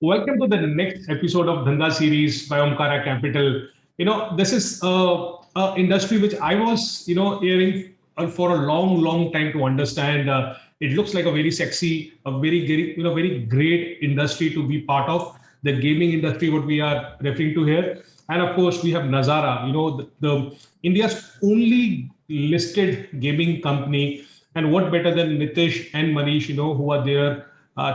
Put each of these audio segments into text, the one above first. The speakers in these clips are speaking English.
Welcome to the next episode of Dhanda series by Omkara Capital. This is a industry which I was, hearing for a long, long time to understand. It looks like a very sexy, a very great industry to be part of. The gaming industry, what we are referring to here, and of course we have Nazara. The India's only listed gaming company, and what better than Nitish and Manish, who are there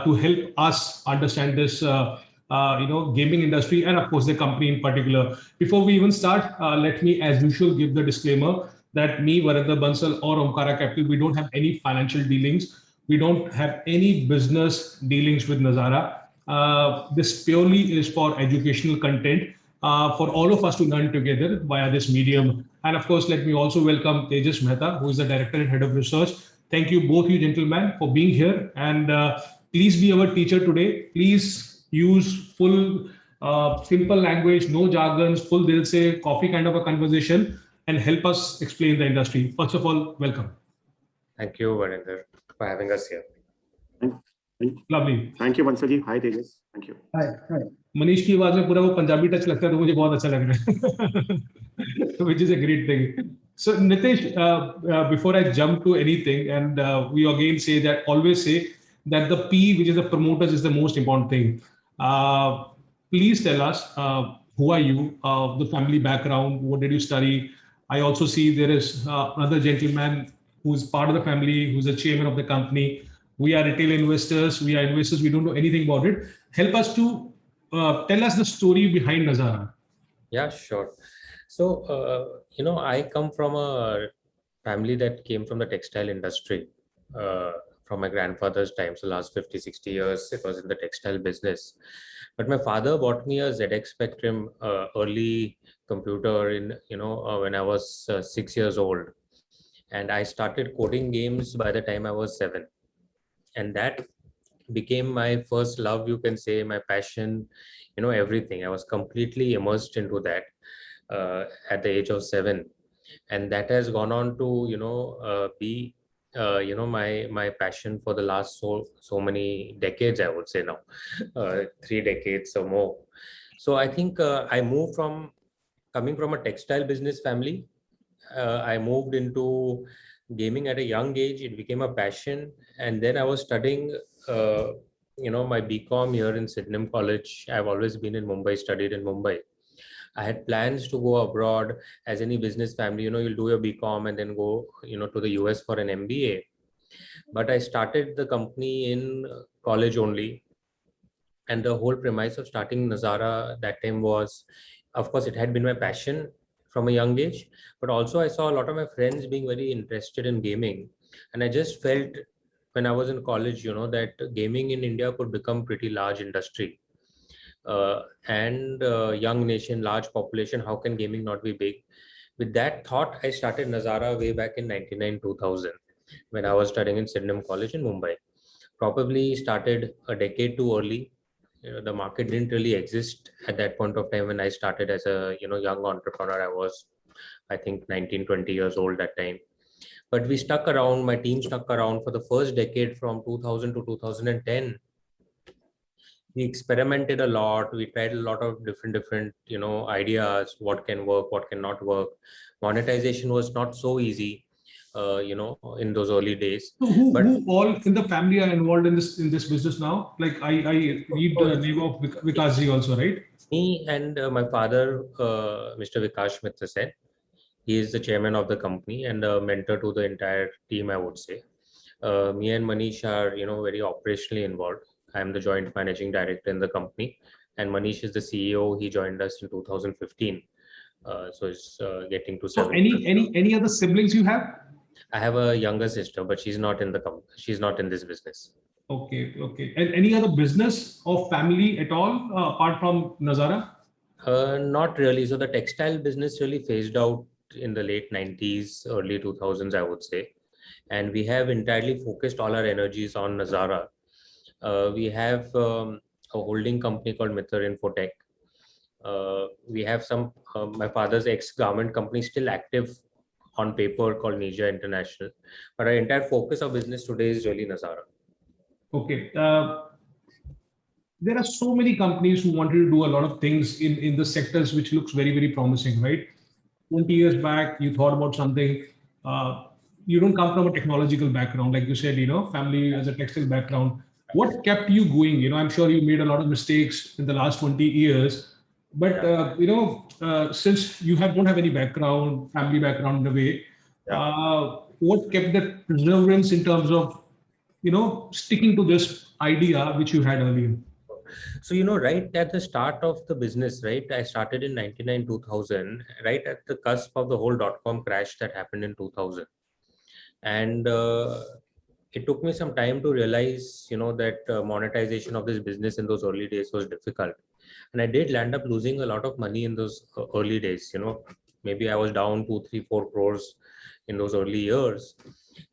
to help us understand this, gaming industry and of course the company in particular. Before we even start, let me, as usual, give the disclaimer that me, Varinder Bansal or Omkara Capital, we don't have any financial dealings. We don't have any business dealings with Nazara. This purely is for educational content for all of us to learn together via this medium. And of course, let me also welcome Tejas Mehta, who is the Director and Head of Research. Thank you, both you gentlemen, for being here. And please be our teacher today. Please use full, simple language, no jargons, full dil se, coffee kind of a conversation, and help us explain the industry. First of all, welcome. Thank you, Varinder, for having us here. Lovely. Thank you, Bansal ji. Hi, Tejas. Thank you. Hi. Manish की आवाज में पूरा वो Punjabi touch लगता है तो मुझे बहुत अच्छा लग रहा है which is a great thing. So Nitish, before I jump to anything, and we again always say that the P, which is the promoters, is the most important thing. Please tell us, who are you, the family background, what did you study? I also see there is another gentleman who's part of the family, who's the chairman of the company. We are retail investors, we don't know anything about it. Help us to tell us the story behind Nazara. Yeah, sure. So, I come from a family that came from the textile industry from my grandfather's time. So last 50, 60 years, it was in the textile business. But my father bought me a ZX Spectrum early computer when I was 6 years old. And I started coding games by the time I was 7. And that became my first love, you can say, my passion, everything. I was completely immersed into that at the age of 7. And that has gone on to, be, my passion for the last so many decades, I would say now, 3 decades or more. So I think I moved coming from a textile business family. I moved into gaming at a young age. It became a passion. And then I was studying, my BCom here in Sydenham College. I've always been in Mumbai, studied in Mumbai. I had plans to go abroad as any business family. You'll do your BCom and then go, to the US for an MBA. But I started the company in college only. And the whole premise of starting Nazara that time was, of course, it had been my passion from a young age, but also I saw a lot of my friends being very interested in gaming. And I just felt when I was in college, that gaming in India could become pretty large industry. And young nation, large population, how can gaming not be big? With that thought, I started Nazara way back in 99, 2000, when I was studying in Sydenham College in Mumbai. Probably started a decade too early. The market didn't really exist at that point of time when I started as a young entrepreneur. I was, I think, 19, 20 years old that time. But we stuck around, my team stuck around for the first decade from 2000 to 2010. We experimented a lot. We tried a lot of different ideas, what can work, what cannot work. Monetization was not so easy, in those early days. So who all in the family are involved in this business now? Like I read the name of Vikas ji also, right? Me and my father, Mr. Vikash Mitra Sen. He is the chairman of the company and a mentor to the entire team, I would say. Me and Manish are, very operationally involved. I am the joint managing director in the company, and Manish is the CEO. He joined us in 2015. So it's getting to 7. So any other siblings you have? I have a younger sister, but she's not in the company. She's not in this business. Okay. And any other business of family at all apart from Nazara? Not really. So the textile business really phased out in the late 90s, early 2000s, I would say. And we have entirely focused all our energies on Nazara. We have a holding company called Mithar Infotech. We have my father's ex-garment company still active on paper called Nija International. But our entire focus of business today is really Nazara. Okay. there are so many companies who wanted to do a lot of things in the sectors which looks very, very promising, right? 20 years back, you thought about something. Uh, you don't come from a technological background, like you said, family as a textile background. What kept you going? I'm sure you made a lot of mistakes in the last 20 years, but since you don't have any background, family background in a way, what kept that perseverance in terms of sticking to this idea which you had earlier? So, right at the start of the business, right, I started in 99, 2000, right at the cusp of the whole dot-com crash that happened in 2000. And it took me some time to realize, that monetization of this business in those early days was difficult. And I did land up losing a lot of money in those early days. Maybe I was down 2, 3, 4 crores in those early years.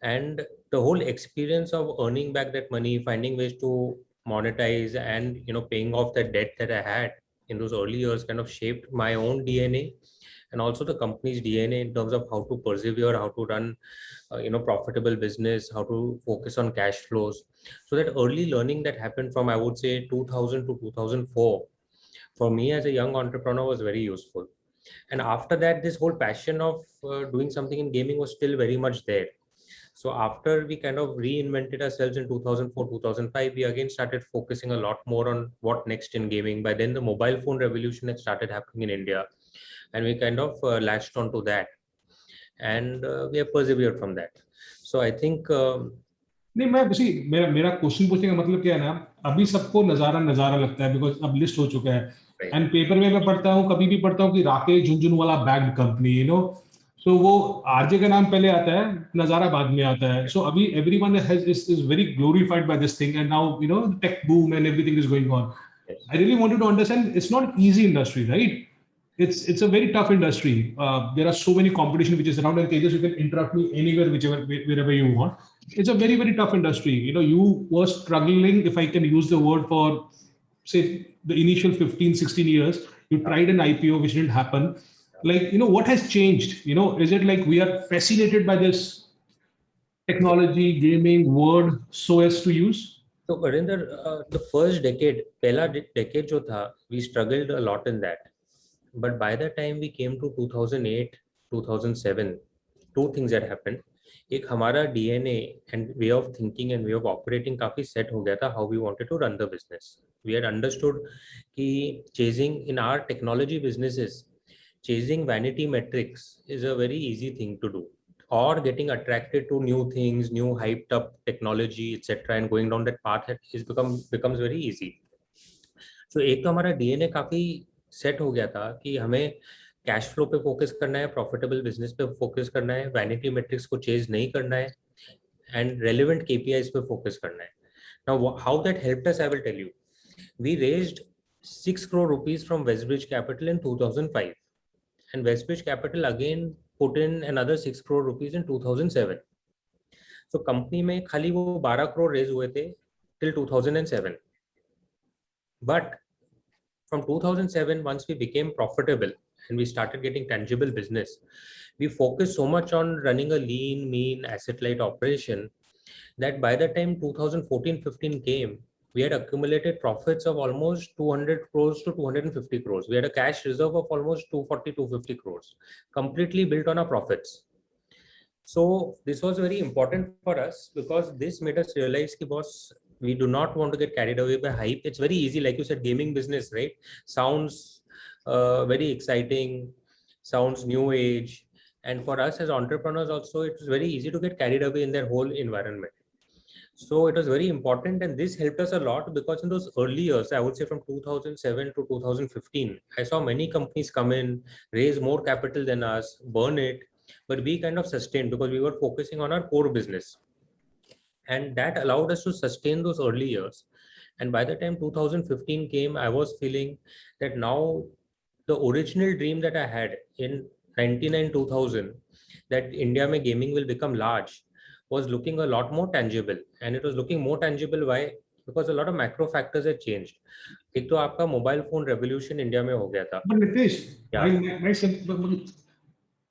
And the whole experience of earning back that money, finding ways to monetize and, paying off the debt that I had in those early years kind of shaped my own DNA and also the company's DNA in terms of how to persevere, how to run profitable business, how to focus on cash flows. So that early learning that happened from, I would say, 2000 to 2004 for me as a young entrepreneur was very useful. And after that, this whole passion of doing something in gaming was still very much there. So after we kind of reinvented ourselves in 2004, 2005, we again started focusing a lot more on what next in gaming. By then the mobile phone revolution had started happening in India, and we kind of latched onto that. And we have persevered from that. So I think नहीं, मैं मेरा question पूछने का मतलब क्या है ना, अभी सबको नजारा लगता है बिकॉज अब लिस्ट हो चुका है, एंड पेपर में मैं पढ़ता हूँ, कभी भी पढ़ता हूँ कि राकेश झुनझुनवाला बैग्ड कंपनी, सो वो आरजे का नाम पहले आता है, नजारा बाद में आता है. सो अभी everyone is very glorified by this thing, and now tech boom and everything is going on. I really wanted to understand, it's not an easy industry, right? It's a very tough industry. There are so many competition which is around, and Tejas, you can interrupt me anywhere, wherever you want. It's a very, very tough industry. You were struggling, if I can use the word, for say the initial 15, 16 years. You tried an IPO which didn't happen. Like, what has changed? Is it like we are fascinated by this technology, gaming word so as to use? So Varinder, the first decade, pehla decade jo tha, we struggled a lot in that. But by the time we came to 2008, 2007, two things that happened. एक हमारा DNA and way of thinking and way of operating काफी set हो गया था how we wanted to run the business. We had understood कि chasing in our technology businesses, chasing vanity metrics is a very easy thing to do, or getting attracted to new things, new hyped up technology, etc., and going down that path becomes very easy. So एक तो हमारा DNA काफी set हो गया था कि हमें cash flow पे फोकस करना है, प्रॉफिटेबल बिजनेस पे फोकस करना है, वैनिटी मेट्रिक्स को चेज नहीं करना है, एंड रेलेवेंट केपीआईज पे फोकस करना है. Now how that helped us, I will tell you. We raised 6 crore rupees from Westbridge Capital in 2005, and Westbridge Capital again put in another 6 crore rupees in 2007. So company में खाली वो 12 crore raise हुए थे till 2007. But from 2007, once we became profitable and we started getting tangible business, we focused so much on running a lean, mean, asset-light operation that by the time 2014-15 came, we had accumulated profits of almost 200 crores to 250 crores. We had a cash reserve of almost 240, 250 crores, completely built on our profits. So this was very important for us because this made us realize कि boss, we do not want to get carried away by hype. It's very easy, like you said, gaming business, right? Sounds very exciting, sounds new age. And for us as entrepreneurs also, it was very easy to get carried away in their whole environment. So it was very important, and this helped us a lot because in those early years, I would say from 2007 to 2015, I saw many companies come in, raise more capital than us, burn it, but we kind of sustained because we were focusing on our core business. And that allowed us to sustain those early years. And by the time 2015 came, I was feeling that now the original dream that I had in 99, 2000, that India mein gaming will become large, was looking a lot more tangible. And it was looking more tangible. Why? Because a lot of macro factors had changed. एक तो आपका mobile phone revolution India में हो गया था. But Nitish,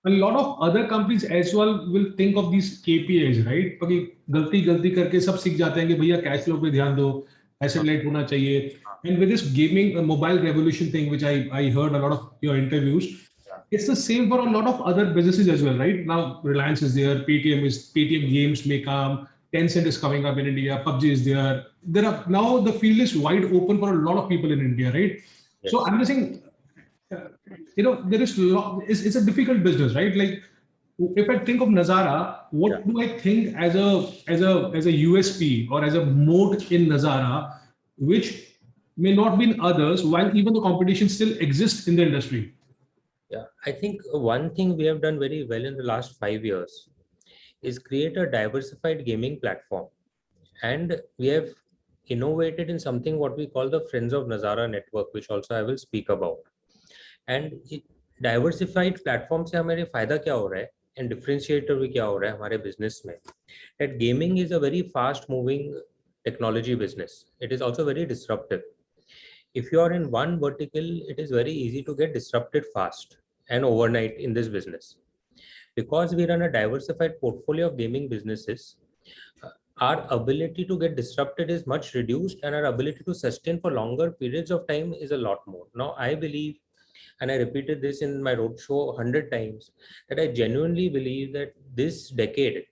a lot of other companies as well will think of these KPIs, right? क्योंकि गलती करके सब सीख जाते हैं कि भैया कैश फ्लो पे ध्यान दो, asset light hona chahiye. And with this gaming mobile revolution thing, which I heard a lot of your interviews, it's the same for a lot of other businesses as well, right? Now Reliance is there, Paytm Games may come, Tencent is coming up in India, PUBG is there. There are now the field is wide open for a lot of people in India, right? Yes. So I'm just saying, there is it's a difficult business, right? Like if I think of Nazara, what do I think as a USP or as a moat in Nazara, which may not be in others, while even the competition still exists in the industry? Yeah, I think one thing we have done very well in the last 5 years is create a diversified gaming platform. And we have innovated in something what we call the Friends of Nazara network, which also I will speak about. And diversified platform से हमारे फायदा क्या हो रहा है and differentiator भी क्या हो रहा है हमारे business में, that gaming is a very fast moving technology business. It is also very disruptive. If you are in one vertical, it is very easy to get disrupted fast and overnight in this business. Because we run a diversified portfolio of gaming businesses, our ability to get disrupted is much reduced and our ability to sustain for longer periods of time is a lot more. Now, I believe, and I repeated this in my roadshow 100 times, that I genuinely believe that this decade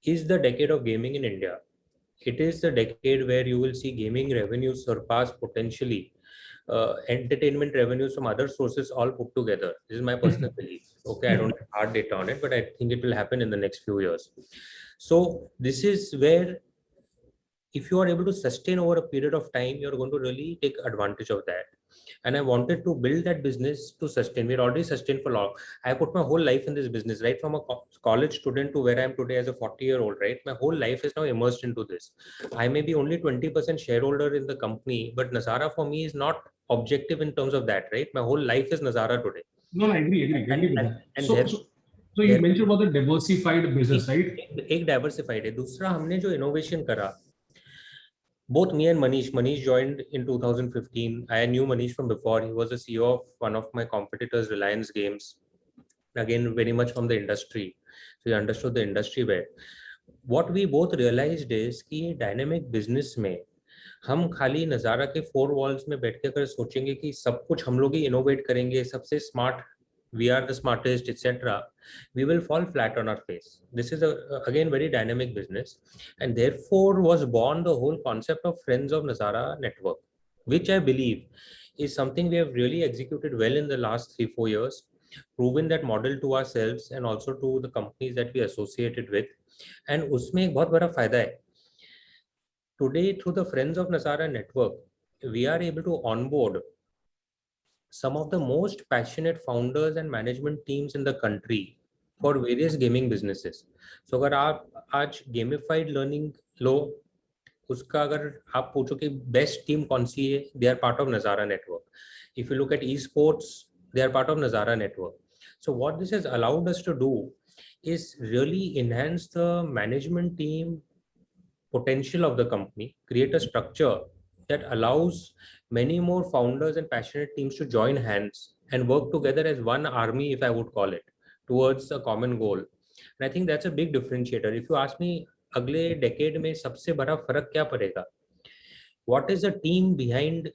is the decade of gaming in India. It is the decade where you will see gaming revenues surpass potentially entertainment revenues from other sources all put together. This is my personal belief. Okay, I don't have hard data on it, but I think it will happen in the next few years. So this is where, if you are able to sustain over a period of time, you're going to really take advantage of that. And I wanted to build that business to sustain. We're already sustained for long. I put my whole life in this business, right from a college student to where I am today as a 40-year-old, right? My whole life is now immersed into this. I may be only 20% shareholder in the company, but Nazara for me is not objective in terms of that, right? My whole life is Nazara today. No, I agree with that. So you mentioned about the diversified business, right? एक diversified है. दूसरा हमने जो innovation करा, both me and Manish joined in 2015. I knew Manish from before. He was the CEO of one of my competitors, Reliance Games. Again, very much from the industry. So he understood the industry well. What we both realized is कि dynamic business में हम खाली नज़ारा के 4 walls में बैठ के अगर सोचेंगे कि सब कुछ हम लोग ही innovate करेंगे, सबसे smart, we are the smartest, etc., we will fall flat on our face. This is again very dynamic business, and therefore was born the whole concept of Friends of Nazara network, which I believe is something we have really executed well in the last 3-4 years, proven that model to ourselves and also to the companies that we associated with. And उसमें एक बहुत बड़ा फायदा है. Today, through the Friends of Nazara network, we are able to onboard some of the most passionate founders and management teams in the country for various gaming businesses. So अगर आप आज gamified learning लो, उसका अगर आप पूछो कि best team कौन सी है, they are part of Nazara network. If you look at esports, they are part of Nazara network. So what this has allowed us to do is really enhance the management team potential of the company, create a structure that allows many more founders and passionate teams to join hands and work together as one army, if I would call it, towards a common goal. And I think that's a big differentiator. If you ask me, अगले decade में सबसे बड़ा फर्क क्या पड़ेगा? What is the team behind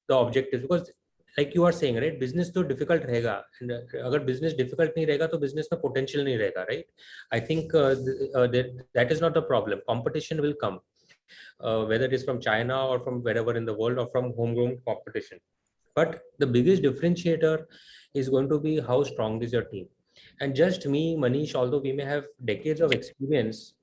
the objectives? Because like you are saying, right, business तो difficult रहेगा. And अगर business difficult नहीं रहेगा तो business में potential नहीं रहेगा, right? I think that is not the problem. Competition will come. Whether it is from China or from wherever in the world or from homegrown competition. But the biggest differentiator is going to be how strong is your team. And just me, Manish, although we may have decades of experience,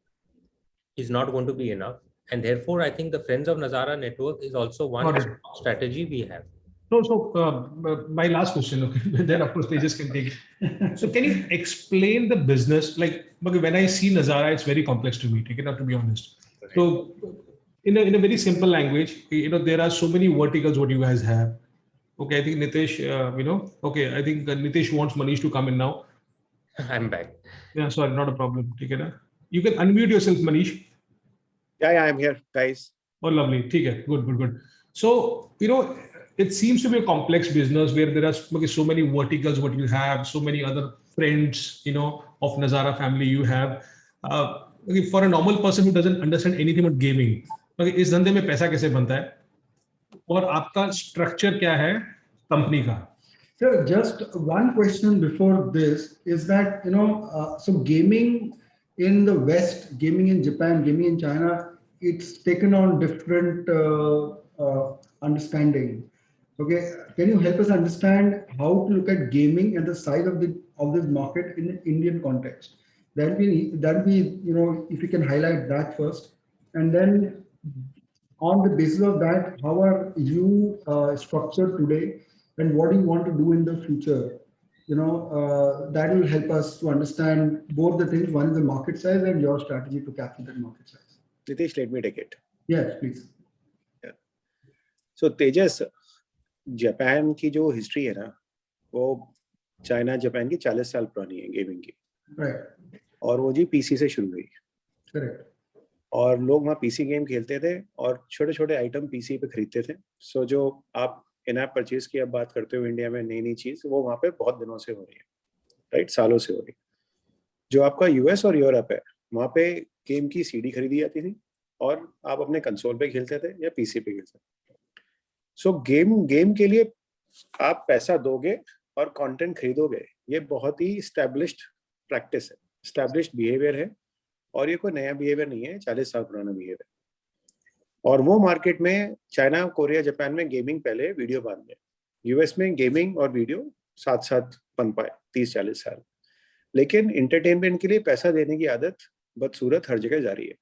is not going to be enough. And therefore, I think the Friends of Nazara network is also one strategy we have. So my last question, okay, then of course Tejas can take it. So can you explain the business? Like when I see Nazara, it's very complex to me, take it out to be honest. Right. So in a very simple language, there are so many verticals what you guys have. Okay, I think Nitesh, okay, I think Nitesh wants Manish to come in now. I'm back. Yeah, sorry, not a problem. Take it. You can unmute yourself, Manish. Yeah, I'm here, guys. Oh, lovely. Take it. Good. So, it seems to be a complex business where there are so many verticals what you have, so many other friends, of Nazara family you have. For a normal person who doesn't understand anything about gaming, इस धंधे में पैसा कैसे बनता है और आपका structure क्या है कंपनी का? Sir, just one question before this is that, so gaming in the West, gaming in Japan, gaming in China, it's taken on different understanding. Okay, can you help us understand how to look at gaming and the size of this market in the Indian context? That'll be, if you can highlight that first, and then on the basis of that, how are you structured today, and what do you want to do in the future? That will help us to understand both the things. One is the market size and your strategy to capture that market size. Nitish, let me take it. Yes, please. Yeah. So Tejas, Japan की जो history है ना, वो China Japan की 40 साल पुरानी है gaming की। Right. और वो जी पीसी से शुरू हुई। Correct. और लोग वहाँ पीसी गेम खेलते थे और छोटे छोटे आइटम पीसी पे खरीदते थे। सो जो आप इन ऐप परचेज की अब बात करते हो इंडिया में नई नई चीज, वो वहाँ पे बहुत दिनों से हो रही है, राइट, सालों से हो रही है। जो आपका यूएस और यूरोप है, वहाँ पे गेम की सीडी खरीदी जाती थी और आप अपने कंसोल पे खेलते थे या पीसी पे खेलते थे। सो गेम के लिए आप पैसा दोगे और कंटेंट खरीदोगे, ये बहुत ही स्टैब्लिश्ड प्रैक्टिस है, स्टैब्लिश्ड बिहेवियर है, और ये कोई नया बिहेवियर नहीं है, 40 साल पुराना बिहेवियर। और वो मार्केट में चाइना, कोरिया, जापान में गेमिंग पहले, वीडियो बाद में। यूएस में गेमिंग और वीडियो साथ साथ बन पाए 30-40 साल। लेकिन इंटरटेनमेंट के लिए पैसा देने की आदत बदसूरत हर जगह जारी है,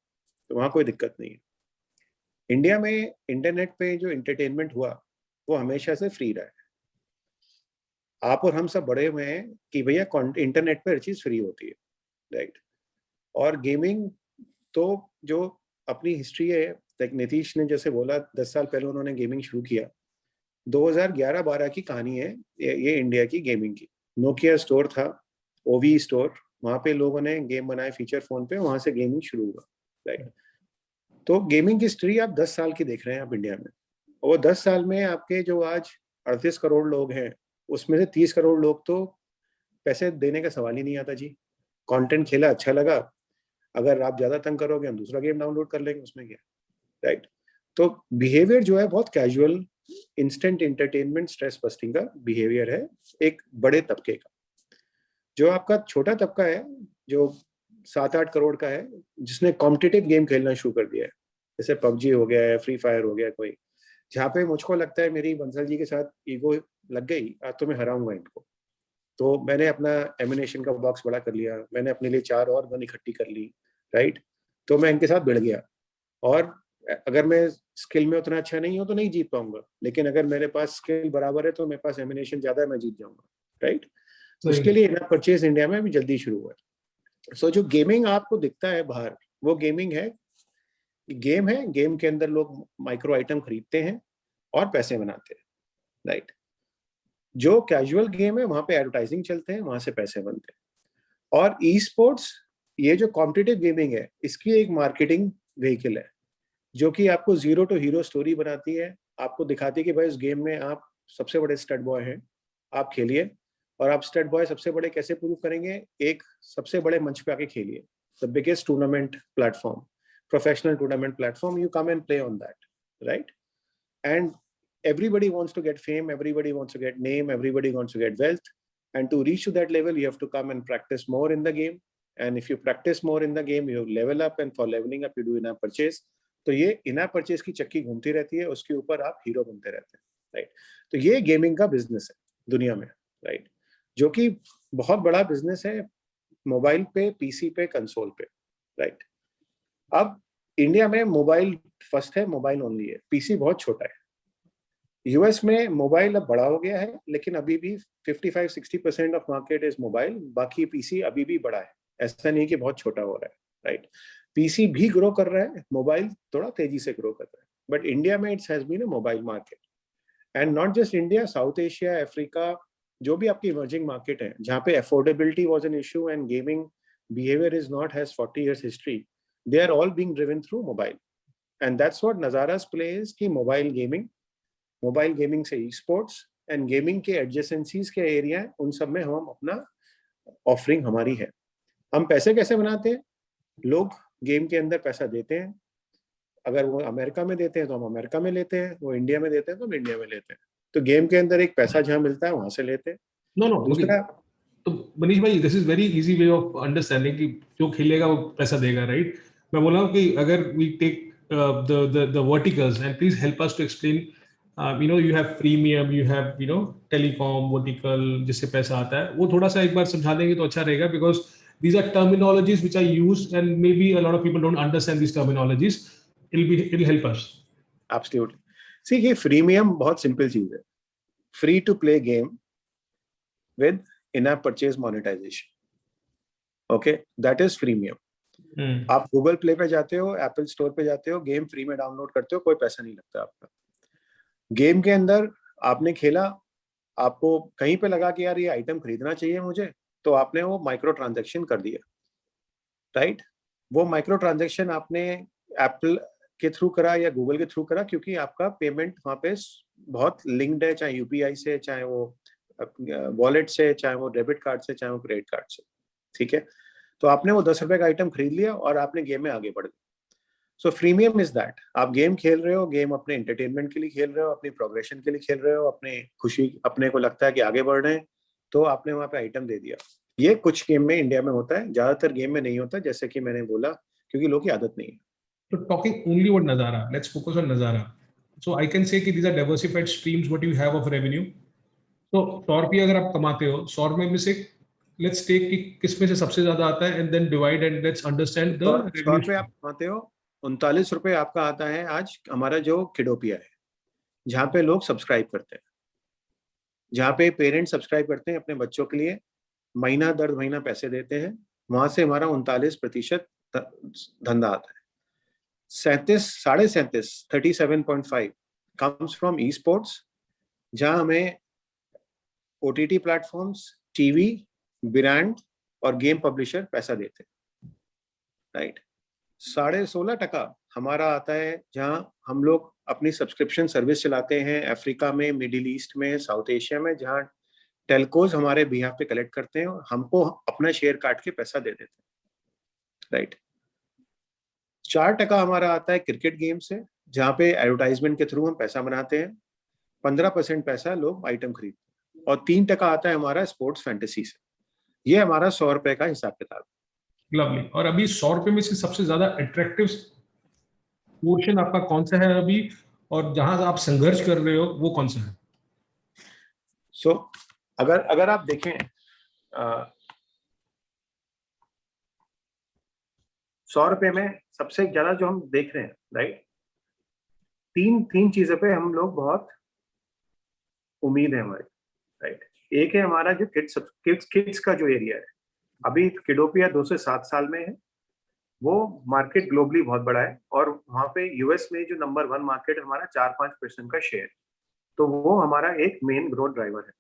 तो वहाँ कोई दिक्कत नहीं है। इंडिया में इंटरनेट पे जो इंटरटेनमेंट हुआ वो हमेशा से फ्री रहा है। आप और हम सब बड़े हुए हैं कि भैया इंटरनेट पे हर चीज फ्री होती है, राइट। और गेमिंग तो जो अपनी हिस्ट्री है, लाइक नीतीश ने जैसे बोला 10 साल पहले उन्होंने गेमिंग शुरू किया, 2011-12 की कहानी है ये इंडिया की गेमिंग की। नोकिया स्टोर था, ओवी स्टोर, वहाँ पे लोगों ने गेम बनाए फीचर फोन पे, वहाँ से गेमिंग शुरू हुआ, राइट। तो गेमिंग की हिस्ट्री आप 10 साल की देख रहे हैं आप इंडिया में, और 10 साल में आपके जो आज 38 करोड़ लोग हैं, उसमें से 30 करोड़ लोग तो पैसे देने का सवाल ही नहीं आता जी। कंटेंट खेला, अच्छा लगा, अगर आप ज्यादा तंग करोगे हम दूसरा गेम डाउनलोड कर लेंगे, उसमें क्या, राइट। तो बिहेवियर जो है बहुत casual, instant entertainment, stress busting का बिहेवियर है एक बड़े तबके का। जो आपका छोटा तबका है, जो 7-8 करोड़ का है, जिसने कॉम्पिटिटिव गेम खेलना शुरू कर दिया है, जैसे पबजी हो गया है, फ्री फायर हो गया कोई, जहाँ पे मुझको लगता है मेरी बंसल जी के साथ ईगो लग गई, आज तो मैं हराऊंगा इनको, तो मैंने अपना एमिनेशन का बॉक्स बड़ा कर लिया, मैंने अपने लिए 4 और गन इकट्ठी कर ली, राइट। तो मैं इनके साथ भिड़ गया, और अगर मैं स्किल में उतना अच्छा नहीं हूँ तो नहीं जीत पाऊंगा, लेकिन अगर मेरे पास स्किल बराबर है तो मेरे पास एमिनेशन ज्यादा है, मैं जीत जाऊंगा, राइट। उसके लिए ना परचेज इंडिया में भी जल्दी शुरू हुआ है। सो जो गेमिंग आपको दिखता है बाहर, वो गेमिंग है, गेम है, गेम के अंदर लोग माइक्रो आइटम खरीदते हैं और पैसे बनाते हैं, राइट। जो कैजुअल गेम है वहां पे एडवर्टाइजिंग चलते हैं, वहां से पैसे बनते हैं। और ई स्पोर्ट्स, ये जो कॉम्पिटिटिव गेमिंग है, इसकी एक मार्केटिंग व्हीकल है, जो कि आपको जीरो टू हीरो स्टोरी बनाती है, आपको दिखाती है कि भाई इस गेम में आप सबसे बड़े स्टड बॉय हैं, आप खेलिए, और आप स्टड बॉय सबसे बड़े कैसे प्रूव करेंगे, एक सबसे बड़े मंच पे आके खेलिए, the biggest tournament platform, professional tournament platform, you come and play on that, right? And everybody wants to get fame, everybody wants to get name, everybody wants to get wealth, and to reach to that level you have to come and practice more in the game, and if you practice more in the game you level up, and for leveling up you do in-app purchase। तो ये in-app purchase की चक्की घूमती रहती है, उसके ऊपर आप हीरो बनते रहते हैं, राइट। तो ये गेमिंग का बिजनेस है दुनिया में, राइट, जो कि बहुत बड़ा बिजनेस है, मोबाइल पे, पीसी पे, कंसोल पे, राइट। अब इंडिया में मोबाइल फर्स्ट है, मोबाइल ओनली है, पीसी बहुत छोटा है। यूएस में मोबाइल अब बड़ा हो गया है, लेकिन अभी भी 55-60% ऑफ मार्केट इज मोबाइल, बाकी पीसी अभी भी बड़ा है, ऐसा नहीं कि बहुत छोटा हो रहा है, राइट। पीसी भी ग्रो कर रहा है, मोबाइल थोड़ा तेजी से ग्रो कर रहा है, बट इंडिया में it's has been a mobile market, and not just India, South Asia, Africa, जो भी आपकी इमर्जिंग मार्केट है, जहाँ पे affordability was an issue and gaming behaviour is not has 40 years history, they are all being driven through mobile, and that's what Nazara's play is, कि mobile gaming से e-sports and gaming के adjacencies के area, उन सब में हम अपना offering हमारी है। हम पैसे कैसे बनाते हैं, लोग गेम के अंदर पैसा देते हैं, अगर वो अमेरिका में देते हैं तो हम अमेरिका में लेते हैं, वो इंडिया में देते हैं तो हम इंडिया में लेते हैं। तो गेम के अंदर एक पैसा जहाँ मिलता है वहां से लेते हैं। नो नो, दूसरा, तो मनीष भाई this is very easy way of understanding कि जो खेलेगा वो पैसा देगा, राइट? मैं बोल रहा हूँ कि अगर we take the verticals and please help us to explain, you have freemium, you have telecom vertical जिससे पैसा आता है, वो थोड़ा सा एक बार समझा देंगे तो अच्छा रहेगा, because these are terminologies which are used and maybe a lot of people don't understand these terminologies. It'll help us. Absolutely. See, ये फ्रीमियम बहुत सिंपल चीज है, free to play game with in app purchase monetization, okay, that is freemium. आप Google Play पे जाते हो, Apple store पे जाते हो, गेम फ्री में डाउनलोड करते हो, कोई पैसा नहीं लगता आपका। गेम के अंदर आपने खेला, आपको कहीं पे लगा कि यार ये आइटम खरीदना चाहिए मुझे, तो आपने वो माइक्रो ट्रांजैक्शन कर दिया, राइट? वो माइक्रो ट्रांजैक्शन आपने एप्पल के थ्रू करा या गूगल के थ्रू करा, क्योंकि आपका पेमेंट वहाँ पे बहुत लिंक्ड है, चाहे यूपीआई से, चाहे वो वॉलेट से, चाहे वो डेबिट कार्ड से, चाहे वो क्रेडिट कार्ड से, ठीक है? तो आपने वो 10 रुपए का आइटम खरीद लिया और आपने गेम में आगे बढ़ गए। सो फ्रीमियम इज दैट, आप गेम खेल रहे हो, गेम अपने एंटरटेनमेंट के लिए खेल रहे हो, अपनी प्रोग्रेशन के लिए खेल रहे हो, अपने खुशी, अपने को लगता है कि आगे बढ़ रहे हैं, तो आपने वहाँ पे आइटम दे दिया। ये कुछ गेम में इंडिया में होता है, ज्यादातर गेम में नहीं होता, जैसे कि मैंने बोला, क्योंकि लोगों की आदत नहीं है। So talking only about Nazara, let's focus on Nazara. So I can say कि these are diversified streams what you have of revenue. So 100 रुपये अगर आप कमाते हो, 100 रुपये में से let's take कि किस में से सबसे ज्यादा आता है and then divide and let's understand the 100 रुपये आप कमाते हो, 39 रुपये आपका आता है आज हमारा जो किडोपिया है, जहाँ पे लोग सब्सक्राइब करते हैं, जहाँ पे पेरेंट्स सब्सक्राइब करते हैं अपने बच्चों के लिए, महीना दर महीना पैसे देते हैं, वहां से हमारा 39% धंधा आता है। 37.5 comes from e-sports, जहां हमें OTT प्लेटफॉर्म्स, टीवी, ब्रांड और गेम पब्लिशर पैसा देते हैं, राइट? 16.5% हमारा आता है जहां हम लोग अपनी सब्सक्रिप्शन सर्विस चलाते हैं अफ्रीका में, मिडिल ईस्ट में, साउथ एशिया में, जहां टेलकोज हमारे बिहाफ पे कलेक्ट करते हैं और हमको अपना शेयर काट के पैसा दे देते हैं, राइट? 4% हमारा आता है क्रिकेट गेम से, जहाँ पे एडवर्टाइजमेंट के थ्रू हम पैसा बनाते हैं। 15% पैसा लोग आइटम खरीदते हैं और 3% आता है हमारा स्पोर्ट्स फैंटेसी से। ये हमारा 100 रुपए का हिसाब किताब। लवली। और अभी 100 रुपए में से सबसे ज्यादा अट्रैक्टिव पोर्शन आपका कौन सा है अभी, और जहां आप संघर्ष कर रहे हो वो कौन सा है? सो अगर आप देखें 100 रुपए में सबसे ज्यादा जो हम देख रहे हैं, राइट, तीन चीजों पे हम लोग बहुत उम्मीद है हमारी, राइट? एक है हमारा जो किड्स का जो एरिया है, अभी किडोपिया 2 से 7 साल में है, वो मार्केट ग्लोबली बहुत बड़ा है और वहाँ पे यूएस में जो नंबर 1 मार्केट हमारा 4-5% का शेयर, तो वो हमारा एक मेन ग्रोथ ड्राइवर है।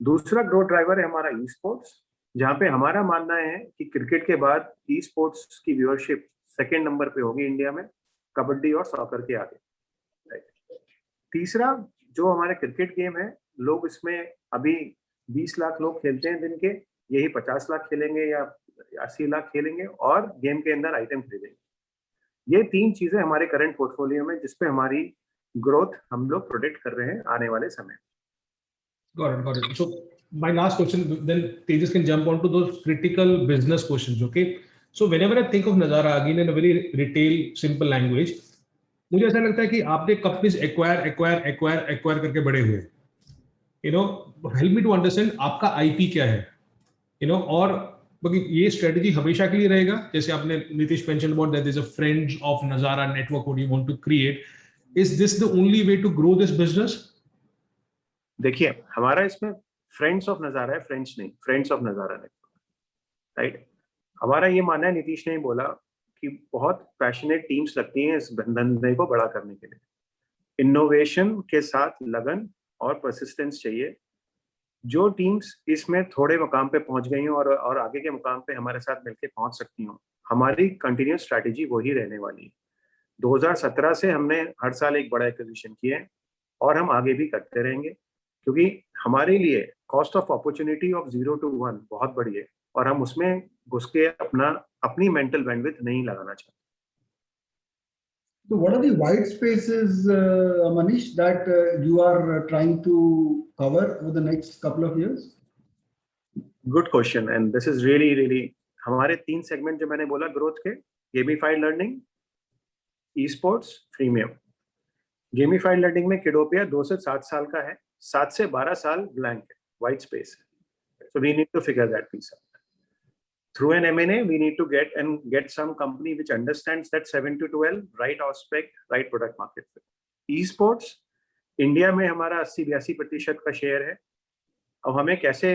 दूसरा ग्रोथ ड्राइवर है हमारा ई स्पोर्ट्स, जहाँ पे हमारा मानना है कि क्रिकेट के बाद ई स्पोर्ट्स की व्यूअरशिप सेकेंड नंबर पे होगी इंडिया में, कबड्डी और सॉकर के आगे, राइट? तीसरा जो हमारा क्रिकेट गेम है, लोग इसमें अभी 20 लाख लोग खेलते हैं दिन के, यही 50 लाख खेलेंगे या 80 लाख खेलेंगे और गेम के अंदर आइटम खरीदेंगे। ये 3 चीजें हमारे करंट पोर्टफोलियो में, जिसपे हमारी ग्रोथ हम लोग प्रोडिक्ट कर रहे हैं आने वाले समय। Got it. So my last question, then Tejas can jump on to those critical business questions, okay? So whenever I think of Nazara, again in a very retail simple language, मुझे ऐसा लगता है कि आपने कंपनीज एक्वायर करके बड़े हुए, help me to understand आपका आईपी क्या है, और ये स्ट्रेटजी हमेशा के लिए रहेगा, जैसे आपने Nitish mention about that is a friends of Nazara network what you want to create, is this the only way to grow this business? देखिए, हमारा इसमें फ्रेंड्स ऑफ नजारा है, फ्रेंड्स नहीं, friends of Nazara network, right? हमारा ये मानना है, नीतीश ने बोला कि बहुत पैशनेट टीम्स लगती हैं इस धंधे को बड़ा करने के लिए। इनोवेशन के साथ लगन और परसिस्टेंस चाहिए। जो टीम्स इसमें थोड़े मुकाम पे पहुंच गई हैं और आगे के मुकाम पे हमारे साथ मिलकर पहुंच सकती हूँ, हमारी कंटिन्यूस स्ट्रैटेजी वही रहने वाली है। 2017 से हमने हर साल एक बड़ा एक्विजिशन किया है और हम आगे भी करते रहेंगे, क्योंकि हमारे लिए cost of opportunity of 0 to 1 बहुत बड़ी है और हम उसमें घुस के अपनी मेंटल बैंडविड्थ नहीं लगाना चाहते। So what are the white spaces, Manish, that you are trying to cover over the next couple of years? Good question, and this is really हमारे 3 सेगमेंट जो मैंने बोला ग्रोथ के, gamified learning, e sports, freemium. Gamified learning में किडोपिया 2 से 7 साल का है, 7 से 12 साल ब्लैंक है, व्हाइट स्पेस है। So we need to figure that piece out. Through an M&A, we need to get some company which understands that 7 to 12, right aspect, right product market fit. E-sports, India में हमारा 80-82% का share है। अब हमें कैसे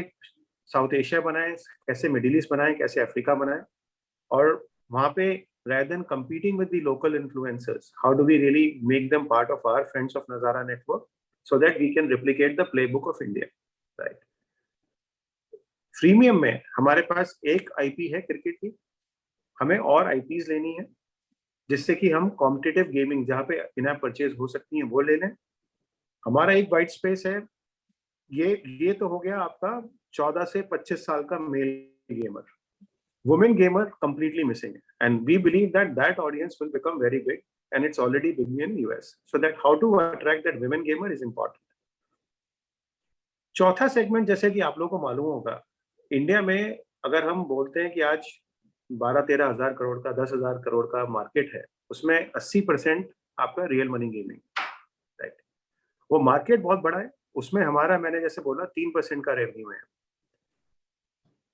south Asia बनाएं, कैसे middle east बनाएं, कैसे अफ्रीका बनाएं, और वहाँ पे rather than competing with the local influencers, how do we really make them part of our Friends of Nazara network so that we can replicate the playbook of India, right? Freemium में हमारे पास एक IP है cricket की, हमें और IPs लेनी है जिससे कि हम कॉम्पिटिटिव गेमिंग जहाँ पे इन ऐप परचेज हो सकती है वो ले लें। हमारा एक वाइट स्पेस है, ये तो हो गया आपका 14 से 25 साल का male gamer. Women gamer completely missing है, and we believe that audience will become very big and it's already big in US, so that how to attract that women gamer is important. चौथा segment, जैसे कि आप लोगों को मालूम होगा, India में अगर हम बोलते हैं कि आज 12-13 हजार करोड़ का 10 हजार करोड़ का मार्केट है, उसमें 80% आपका रियल मनी गेमिंग, राइट? वो मार्केट बहुत बड़ा है, उसमें हमारा, मैंने जैसे बोला, 3% का रेवेन्यू है।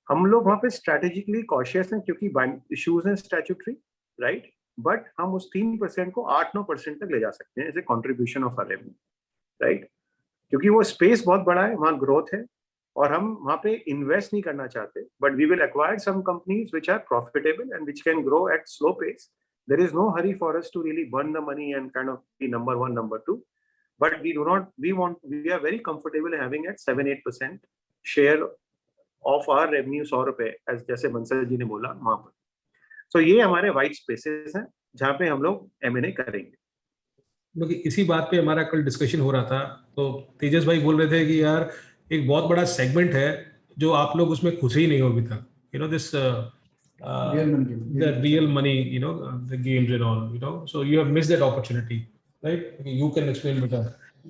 हम लोग वहां पे स्ट्रेटेजिकली कॉशियस हैं क्योंकि इश्यूज हैं स्टैट्यूटरी, राइट? बट हम उस 3% को 8-9% तक ले जा सकते हैं as a contribution of our revenue, right? क्योंकि वो स्पेस बहुत बड़ा है, वहाँ ग्रोथ है, और हम वहाँ पे इन्वेस्ट नहीं करना चाहते, but we will acquire some companies which are profitable and which can grow at slow pace. There is no hurry for us to really burn the money and kind of be number 1, number 2, but we are very comfortable having at 7-8% share of our revenue, 100 रुपए, जैसे बंसल जी ने बोला वहां पर। सो ये हमारे white spaces हैं जहाँ पे हम लोग M&A करेंगे। क्योंकि इसी बात पे हमारा कल डिस्कशन हो रहा था, तो तेजस भाई बोल रहे थे कि यार एक बहुत बड़ा सेगमेंट है जो आप लोग उसमें खुश ही नहीं हो अभी तक, you know, this the real money, you know, the games and all, you know, so you have missed that opportunity, right? You can explain better.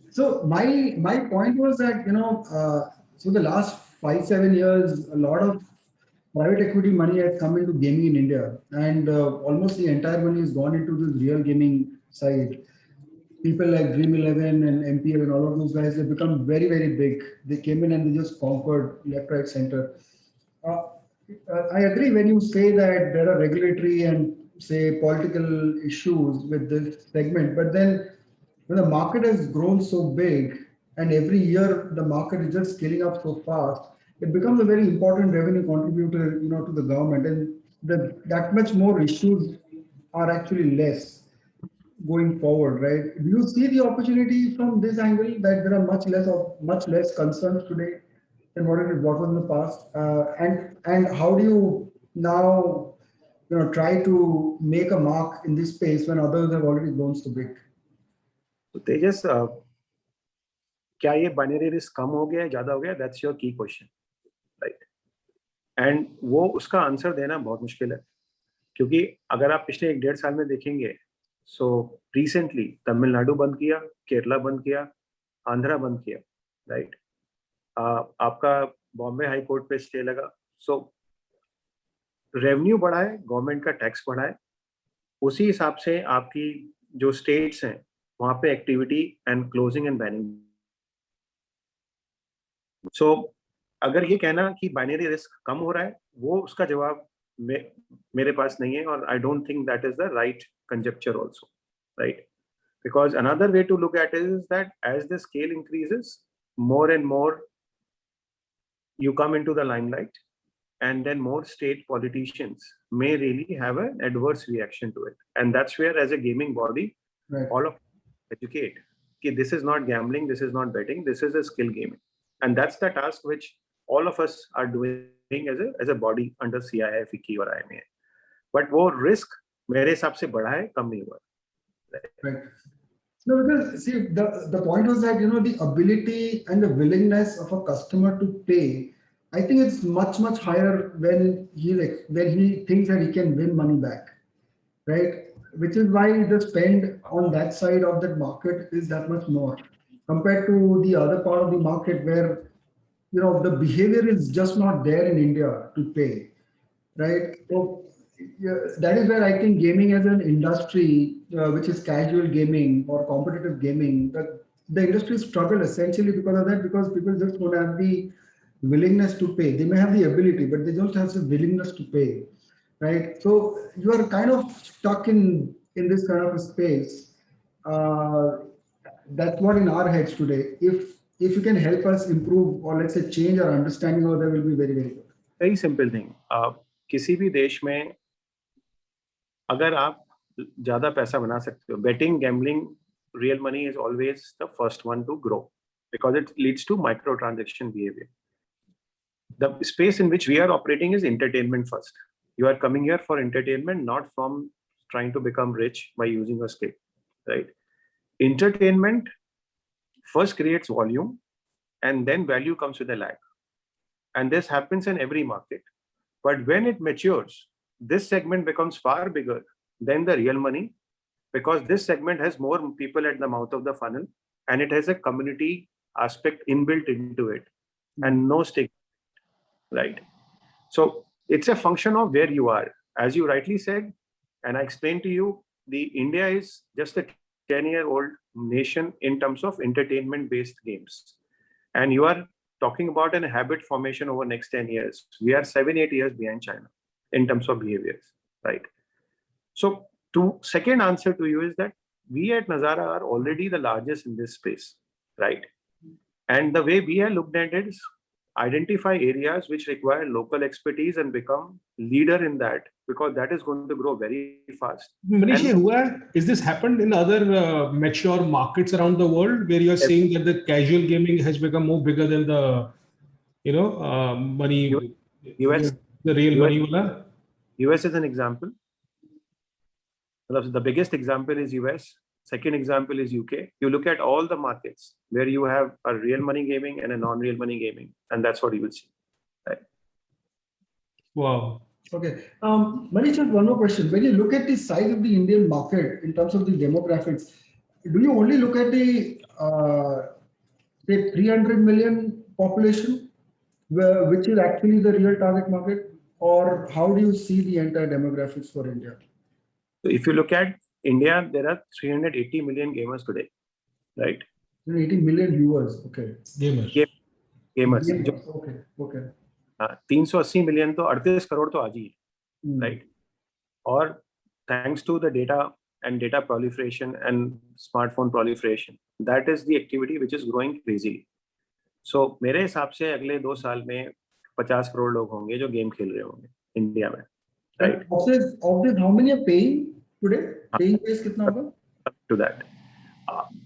So my point was that, you know, so the last 5-7 years, a lot of private equity money has come into gaming in India, and almost the entire money has gone into this real gaming side. People like Dream11 and MPM and all of those guys have become very big. They came in and they just conquered left, right, center. I agree when you say that there are regulatory and say political issues with this segment, but then when the market has grown so big and every year the market is just scaling up so fast, it becomes a very important revenue contributor, you know, to the government, and that much more issues are actually less going forward, right? Do you see the opportunity from this angle that there are much less concerns today than what was in the past, and how do you now, you know, try to make a mark in this space when others have already grown so big? तो तेजस, क्या ये binary risk कम हो गया है, ज्यादा हो गया? That's your की क्वेश्चन, राइट? एंड वो उसका आंसर देना बहुत मुश्किल है, क्योंकि अगर आप पिछले 1-1.5 साल में देखेंगे, सो रिसेंटली तमिलनाडु बंद किया, केरला बंद किया, आंध्रा बंद किया, राइट? आपका बॉम्बे हाई कोर्ट पे स्टे लगा, सो रेवेन्यू बढ़ा है, गवर्नमेंट का टैक्स बढ़ा है, उसी हिसाब से आपकी जो स्टेट्स हैं वहां पे activity and closing and banning. So अगर ये कहना कि बाइनरी रिस्क कम हो रहा है, वो उसका जवाब मेरे पास नहीं है, और I don't think that is the right conjecture also, right? Because another way to look at it is that as the scale increases, more and more you come into the limelight, and then more state politicians may really have an adverse reaction to it, and that's where, as a gaming body, Right, all of educate that this is not gambling, this is not betting, this is a skill gaming, and that's the task which all of us are doing as a body under CII, FICCI और IMA. But वो risk मेरे हिसाब से बढ़ा है, कम नहीं हुआ। right. No, because see, the point was that, you know, the ability and the willingness of a customer to pay, I think it's much higher when he thinks that he can win money back, right? which is why the spend on that side of that market is that much more compared to the other part of the market where the behavior is just not there in India to pay, right? So yeah, that is where I think gaming as an industry, which is casual gaming or competitive gaming, the industry struggle essentially because of that, because people just don't have the willingness to pay. They may have the ability, but they don't have the willingness to pay, right? So you are kind of stuck in this kind of a space. Uh, that's what in our heads today. If you can help us improve or let's say change our understanding of that, will be very very good. Very simple thing. किसी भी देश में अगर आप ज़्यादा पैसा बना सकते हो, betting, gambling, real money is always the first one to grow because it leads to microtransaction behavior. The space in which we are operating is entertainment first. You are coming here for entertainment, not from trying to become rich by using a skill, right? Entertainment first creates volume and then value comes with a lag. And this happens in every market. But when it matures, this segment becomes far bigger than the real money because this segment has more people at the mouth of the funnel and it has a community aspect inbuilt into it and no stake, right? So it's a function of where you are. As you rightly said, and I explained to you, India is just a 10-year-old nation in terms of entertainment-based games. And you are talking about a habit formation over next 10 years. We are 7-8 years behind China in terms of behaviors, right? So second answer to you is that we at Nazara are already the largest in this space, right? And the way we are looked at it is identify areas which require local expertise and become leader in that because that is going to grow very fast. Manish, is this happened in other mature markets around the world where you're seeing that the casual gaming has become more bigger than the, money, US, the real US, money wala? US is an example. The biggest example is US. Second example is UK. You look at all the markets where you have a real money gaming and a non-real money gaming, and that's what you will see. Right? Wow. Okay. Manish, just one more question. When you look at the size of the Indian market in terms of the demographics, do you only look at the say 300 million population, which is actually the real target market, or how do you see the entire demographics for India? So if you look at India, there are 380 million gamers today, right? 80 million viewers. Okay. Gamers. Okay. 380 million तो 38 करोड़ तो आज ही है, right? Or thanks to the data and data proliferation and smartphone proliferation, that is the activity which is growing crazily. So मेरे हिसाब से अगले 2 साल में 50 करोड़ लोग होंगे जो गेम खेल रहे होंगे इंडिया में, right? Of this, how many are paying today? Paying base कितना होगा? To that,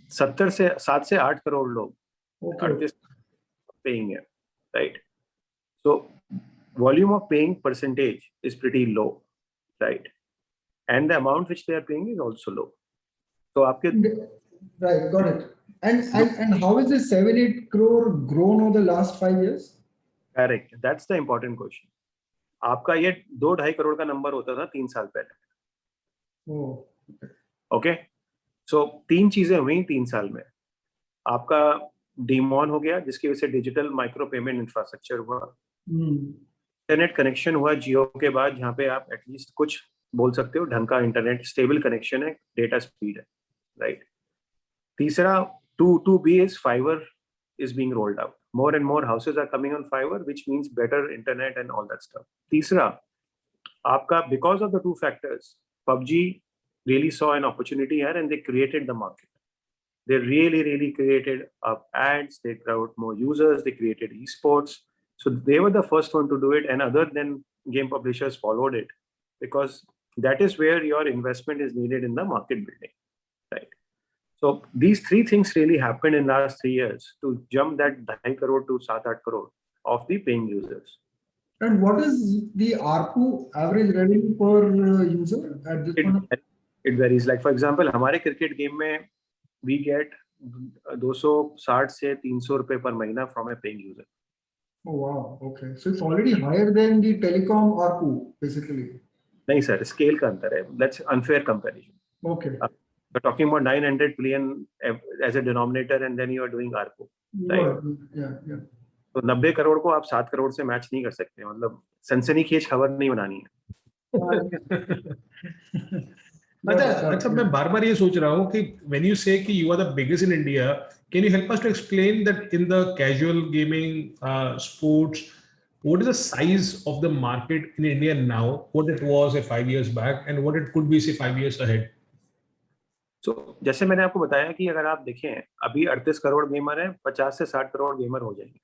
7 से 8 करोड़ लोग 38 paying है, right? So volume of paying percentage is pretty low, right? And the amount which they are paying is also low. So right, got it. And how is this 7-8 crore grown over the last 5 years? Correct. That's the important question. आपका ये 2-2.5 करोड़ का number होता था 3 साल पहले. Okay. So 3 चीजें हुई 3 साल में. आपका डीमॉन हो गया जिसकी वजह से डिजिटल माइक्रो पेमेंट इंफ्रास्ट्रक्चर हुआ. इंटरनेट कनेक्शन हुआ जियो के बाद जहाँ पे आप एटलीस्ट कुछ बोल सकते हो ढंग का इंटरनेट स्टेबल कनेक्शन है, डेटा स्पीड है, राइट? तीसरा 2B is fiber is being rolled out. More and more houses are coming on fiber, which means better internet and all that stuff. तीसरा आपका because of the 2 factors, PUBG really saw an opportunity here and they created the market. They really created ads, they brought more users, they created esports. So they were the first one to do it, and other than game publishers followed it because that is where your investment is needed in the market building, right? So these 3 things really happened in the last 3 years to jump that 2.5 crore to 7-8 crore of the paying users. And what is the ARPU, average revenue per user at this point? It varies. Like for example, हमारे cricket game में we get 260 से 300 रुपए per महीना from a paying user. Oh wow, okay. So it's already higher than the telecom ARPU, basically. नहीं sir, scale का अंतर है. That's unfair comparison. Okay. You're talking about 900 billion as a denominator and then you are doing ARPU. Right. Yeah. तो 90 करोड़ को आप 7 करोड़ से match नहीं कर सकते, मतलब सनसनीखेज खबर नहीं बनानी है। अच्छा मैं बार बार ये सोच रहा हूँ कि when you say कि you are the biggest in India, can you help us to explain that in the casual gaming sports, what is the size of the market in India now, what it was say 5 years back and what it could be say 5 years ahead? So, जैसे मैंने आपको बताया कि अगर आप देखें अभी 38 crore gamer हैं, 50 से 60 करोड़ गेमर हो जाएंगे,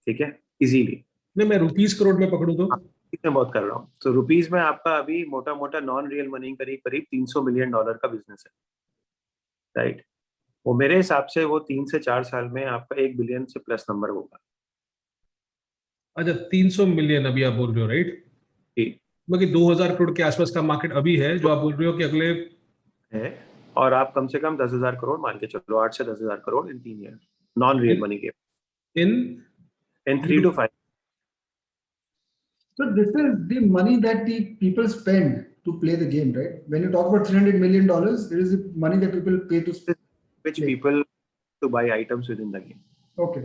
ठीक है, इजीली। नहीं, मैं रुपीस करोड़ में पकड़ूं तो मैं बहुत कर रहा हूँ, तो रुपीस में आपका अभी मोटा मोटा नॉन रियल मनी करीब 300 मिलियन डॉलर का बिजनेस है, राइट। वो मेरे हिसाब से वो 3 से 4 साल में आपका 1 बिलियन से प्लस नंबर होगा। अच्छा 300 मिलियन अभी आप बोल रहे हो, राइट? बाकी 2000 करोड़ के आसपास का मार्केट अभी है जो आप बोल रहे हो कि अगले है, और आप कम से कम 10,000 करोड़ मान के चलो, 8 से 10,000 करोड़ इन 3 ईयर नॉन रियल मनी के in 3 to 5. So this is the money that the people spend to play the game, right? When you talk about $300 million, it is the money that people pay to which play. people to buy items within the game. Okay.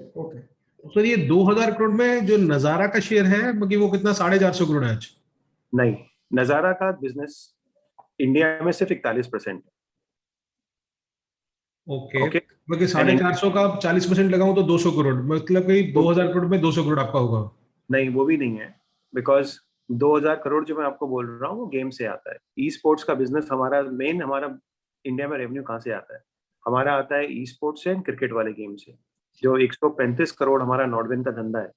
Sir ये 2000 करोड़ में जो नजारा का share है बाकी वो कितना 450 करोड़ है आज? नहीं, नजारा का बिजनेस इंडिया में सिर्फ 41% है। ओके, बाकी 450 का 40% लगाऊं तो 200 करोड़, मतलब कि 2000 करोड़ में 200 करोड़ आपका होगा? नहीं, वो भी नहीं है, बिकॉज 2000 करोड़ जो मैं आपको बोल रहा हूँ वो गेम से आता है। ई स्पोर्ट्स का बिजनेस हमारा इंडिया में रेवेन्यू कहाँ से आता है? हमारा आता है ई स्पोर्ट्स से, क्रिकेट वाले गेम से। जो 135 करोड़ हमारा नॉर्डविन का धंधा है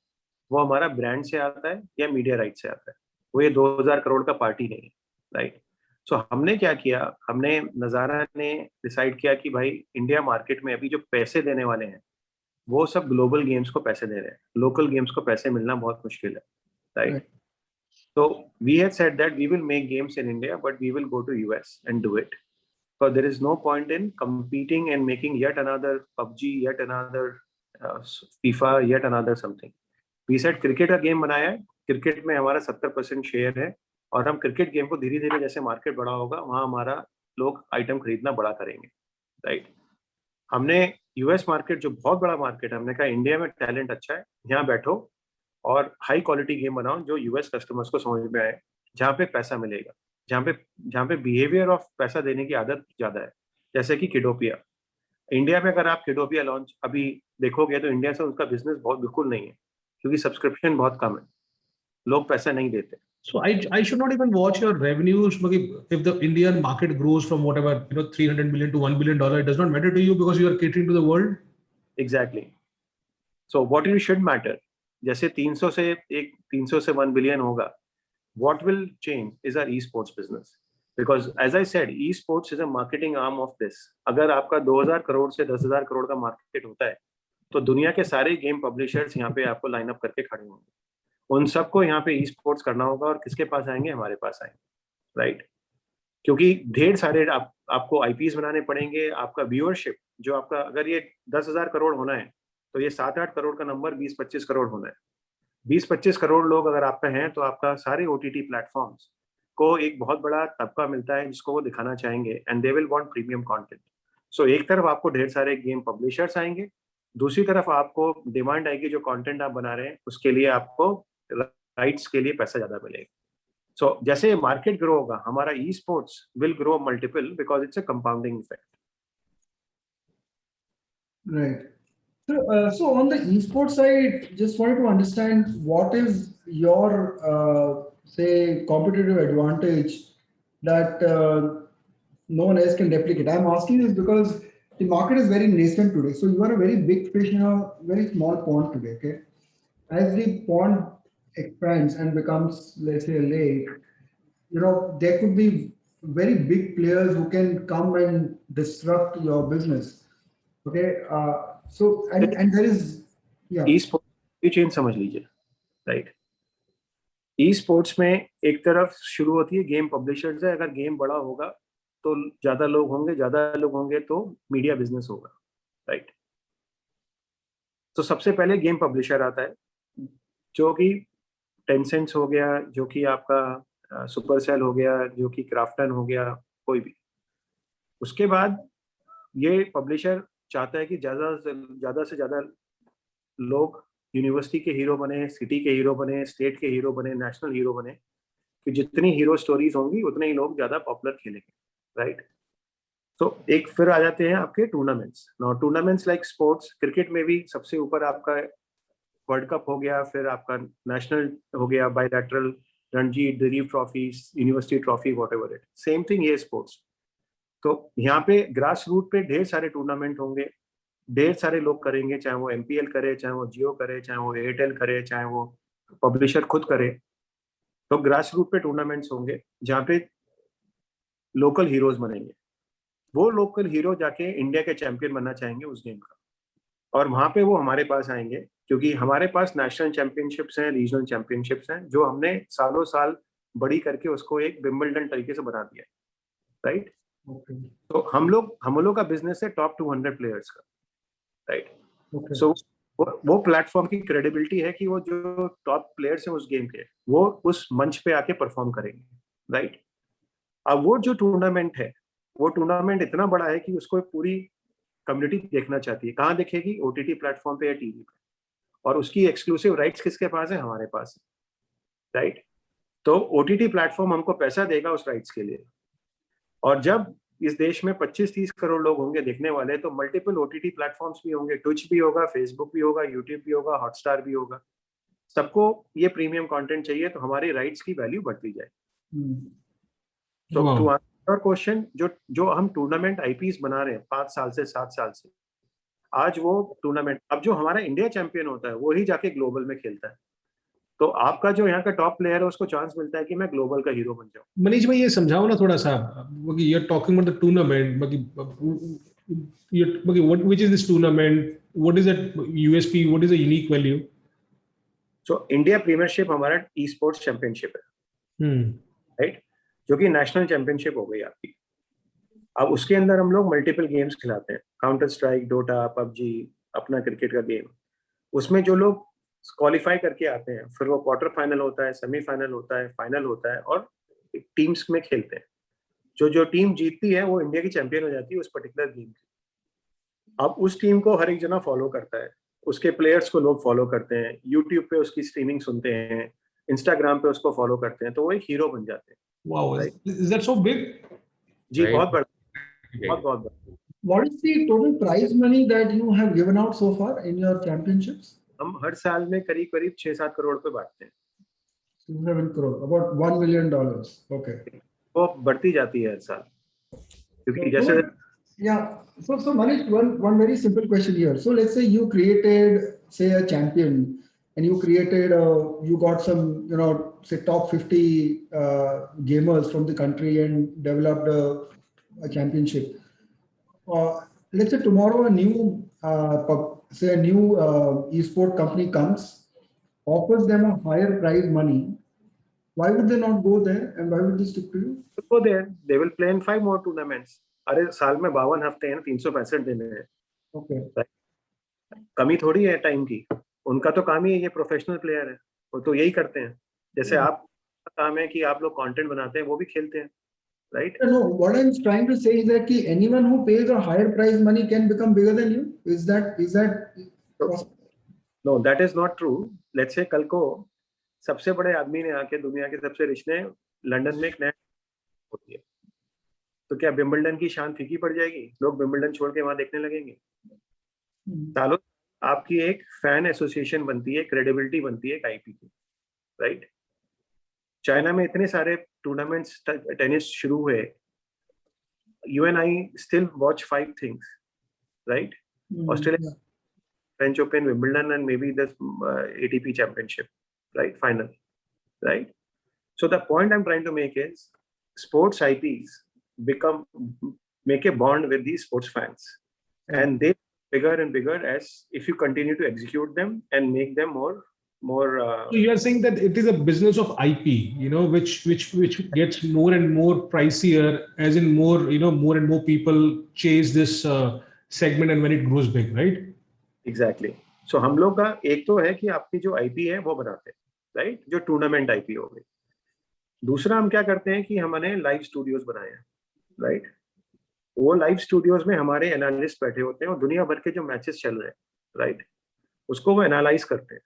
वो हमारा ब्रांड से आता है या मीडिया राइट से आता है, वो ये 2000 करोड़ का पार्टी नहीं है, राइट। सो हमने क्या किया, हमने नजारा ने डिसाइड किया कि भाई इंडिया मार्केट में अभी जो पैसे देने वाले हैं वो सब ग्लोबल गेम्स को पैसे दे रहे हैं, लोकल गेम्स को पैसे मिलना बहुत मुश्किल है, right. So we had said that we will make games in India, but we will go to US and do it. Because there is no point in competing and making yet another PUBG, yet another FIFA, yet another something. We said cricket का game बनाया है, cricket में हमारा 70% share है, और हम cricket game को धीरे धीरे जैसे मार्केट बड़ा होगा वहाँ हमारा लोग आइटम खरीदना बड़ा करेंगे, राइट। हमने यूएस मार्केट जो बहुत बड़ा मार्केट है, हमने कहा इंडिया में टैलेंट अच्छा है, यहाँ बैठो और हाई क्वालिटी गेम बनाओ जो यूएस कस्टमर्स को समझ में आए, जहाँ पे पैसा मिलेगा, जहाँ पे बिहेवियर ऑफ पैसा देने की आदत ज्यादा है, जैसे कि किडोपिया। इंडिया में अगर आप किडोपिया लॉन्च अभी देखोगे तो इंडिया से उसका बिजनेस बहुत बिल्कुल नहीं है, क्योंकि सब्सक्रिप्शन बहुत कम है, लोग पैसा नहीं देते। So I should not even watch your revenues. If the Indian market grows from whatever 300 million to $1 billion, it does not matter to you because you are catering to the world. Exactly. So what it should matter, जैसे 300 से 1 billion होगा, what will change is our esports business, because as I said, esports is a marketing arm of this. अगर आपका 2000 करोड़ से 10,000 करोड़ का market होता है तो दुनिया के सारे गेम पब्लिशर्स यहाँ पे आपको लाइन अप करके खड़े होंगे, उन सबको यहाँ पे esports करना होगा, और किसके पास आएंगे? हमारे पास आएंगे, राइट। क्योंकि ढेर सारे आपको आईपीएस बनाने पड़ेंगे, आपका व्यूअरशिप जो आपका, अगर ये 10,000 करोड़ होना है तो ये 7-8 करोड़ का नंबर 20-25 करोड़ होना है। 20-25 करोड़ लोग अगर आप पे हैं तो आपका सारे ओटीटी प्लेटफॉर्म्स को एक बहुत बड़ा तबका मिलता है जिसको वो दिखाना चाहेंगे, and they will want premium content. So एक तरफ आपको ढेर सारे गेम पब्लिशर्स आएंगे, दूसरी तरफ आपको डिमांड आएगी, जो कंटेंट आप बना रहे हैं उसके लिए आपको राइट्स के लिए पैसा ज्यादा मिलेगा। सो जैसे मार्केट ग्रो होगा, हमारा e sports will grow multiple because it's a compounding effect. Right. So on the esports side, just wanted to understand what is your say competitive advantage that no one else can replicate. I'm asking this because the market is very nascent today. So you are a very big fish in a very small pond today. Okay, as the pond expands and becomes, let's say, a lake, there could be very big players who can come and disrupt your business. Okay, so and there is e sports की chain समझ लीजिए, right. E sports में एक तरफ शुरू होती है game publishers है, अगर गेम बड़ा होगा तो ज्यादा लोग होंगे तो मीडिया बिजनेस होगा, राइट। तो सबसे पहले गेम पब्लिशर आता है, जो कि टेंसेंट हो गया, जो कि आपका सुपरसेल हो गया, जो कि क्राफ्टन हो गया, कोई भी। उसके बाद ये पब्लिशर चाहता है कि ज्यादा से ज्यादा लोग यूनिवर्सिटी के हीरो बने, सिटी के हीरो बने, स्टेट के हीरो बने, नेशनल हीरो बने, कि जितनी हीरो स्टोरीज होंगी उतने ही लोग ज्यादा पॉपुलर खेलेंगे, राइट। तो एक फिर आ जाते हैं आपके tournaments. Now tournaments like sports, cricket में भी सबसे ऊपर आपका वर्ल्ड कप हो गया, फिर आपका नेशनल हो गया, bilateral, Ranji, Dilip trophy, university trophy, whatever it, same thing ये स्पोर्ट्स। तो यहाँ पे ग्रास रूट पे ढेर सारे टूर्नामेंट होंगे, ढेर सारे लोग करेंगे, चाहे वो एमपीएल करे, चाहे वो जियो करे, चाहे वो एयरटेल करे, चाहे वो पब्लिशर खुद करे। तो ग्रास रूट पे टूर्नामेंट्स होंगे जहाँ पे लोकल हीरोज बनेंगे। वो लोकल हीरो जाके इंडिया के चैंपियन बनना चाहेंगे उस गेम का, और वहां पे वो हमारे पास आएंगे, क्योंकि हमारे पास नेशनल चैंपियनशिप्स हैं, रीजनल चैंपियनशिप्स हैं, जो हमने सालों साल बड़ी करके उसको एक विंबलडन तरीके से बना दिया, राइट। तो हम लोग का बिजनेस है टॉप 200 प्लेयर्स का, राइट। सो वो प्लेटफॉर्म की क्रेडिबिलिटी है कि वो जो टॉप प्लेयर्स हैं उस गेम के, वो उस मंच पे आके परफॉर्म करेंगे, राइट। अब वो जो टूर्नामेंट है, वो टूर्नामेंट इतना बड़ा है कि उसको पूरी कम्युनिटी देखना चाहती है। कहाँ देखेगी? ओटीटी प्लेटफॉर्म पे या टीवी पे। और उसकी एक्सक्लूसिव राइट्स किसके पास है? हमारे पास है, राइट। तो ओटीटी प्लेटफॉर्म हमको पैसा देगा उस राइट्स के लिए, और जब इस देश में 25-30 करोड़ लोग होंगे देखने वाले, तो मल्टीपल ओटीटी प्लेटफॉर्म्स भी होंगे, ट्विच भी होगा, फेसबुक भी होगा, यूट्यूब भी होगा, हॉटस्टार भी होगा। सबको ये प्रीमियम कंटेंट चाहिए, तो हमारी राइट्स की वैल्यू बढ़ती जाए। तो टू आंसर योर क्वेश्चन, जो हम टूर्नामेंट आईपीएस बना रहे हैं 5 साल से 7 साल से, आज वो टूर्नामेंट, अब जो हमारा इंडिया चैंपियन होता है वो ही जाके ग्लोबल में खेलता है। तो आपका जो यहाँ का टॉप प्लेयर है उसको चांस मिलता है कि मैं ग्लोबल का हीरो बन जाऊं। मनीष भाई, ये समझाओ ना थोड़ा सा, you are talking about the tournament, what which is this tournament, what is that USP, what is the unique value? So India Premiership हमारा ई स्पोर्ट्स चैंपियनशिप है, राइट, जो कि नेशनल चैंपियनशिप हो गई आपकी। अब उसके अंदर हम लोग मल्टीपल गेम्स खिलाते हैं, काउंटर स्ट्राइक, डोटा, पबजी, अपना क्रिकेट का गेम। उसमें जो लोग क्वालिफाई करके आते हैं, फिर वो क्वार्टर फाइनल होता है, सेमीफाइनल होता है, फाइनल होता है, और टीम्स में खेलते हैं। जो टीम जीतती है वो इंडिया की चैंपियन हो जाती है उस पर्टिकुलर गेम की। अब उस टीम को हर एक जना फॉलो करता है, उसके प्लेयर्स को लोग फॉलो करते हैं, यूट्यूब पे उसकी स्ट्रीमिंग सुनते हैं, इंस्टाग्राम पे उसको फॉलो करते हैं, तो वो एक हीरो बन जाते हैं। Wow, is that so big? Ji, Right. बहुत बड़ा, बहुत बड़ा। What is the total prize money that you have given out so far in your championships? हम हर साल में करीब 6-7 करोड़ पे बांटते हैं। 7 crore, about $1 million. Okay. वो बढ़ती जाती है हर साल, क्योंकि जैसे Yeah. So Manish, one very simple question here. So let's say you created, say, a champion, and you created, you got some, say top 50 gamers from the country and developed a championship. Let's say tomorrow a new, esport company comes, offers them a higher prize money. Why would they not go there, and why would they stick to you? go there, they will play in 5 more tournaments. अरे साल में 52 हफ्ते हैं, 365 दिन है। Okay. कमी थोड़ी है टाइम की, उनका तो काम ही है, ये प्रोफेशनल प्लेयर है, वो तो यही करते हैं। जैसे आपका काम है कि आप लोग कंटेंट बनाते हैं, वो भी खेलते हैं, right? No, what I'm trying to say is that anyone who pays a higher prize money can become bigger than you. Is that possible? No, that is not true. Let's say कल को सबसे बड़े आदमी ने आके, दुनिया के सबसे रिच ने लंदन में एक नया होती है, तो क्या विंबलडन की शान फीकी पड़ जाएगी? लोग विंबलडन छोड़ के वहां देखने लगेंगे? सालों आपकी एक फैन एसोसिएशन बनती है, क्रेडिबिलिटी बनती है एक आईपी की, राइट। चाइना में इतने सारे टूर्नामेंट्स टेनिस शुरू हुए, you and I still watch 5 things, right. Australia, French open, Wimbledon, and may be the ATP championship, right, final, right. So the point I'm trying to make is sports IPs make a bond with these sports fans, and they bigger and bigger as if you continue to execute them and make them more. So you are saying that it is a business of IP, which gets more and more pricier, as in more, more and more people chase this segment, and when it grows big, right? Exactly. So हम लोग का एक तो है कि आपकी जो IP है वो बनाते हैं, राइट, जो टूर्नामेंट IP हो गई। दूसरा हम क्या करते हैं कि हमने लाइव स्टूडियोज बनाए हैं, राइट। वो लाइव स्टूडियोज में हमारे एनालिस्ट बैठे होते हैं और दुनिया भर के जो मैचेस चल रहे हैं, राइट, उसको वो एनालाइज करते हैं।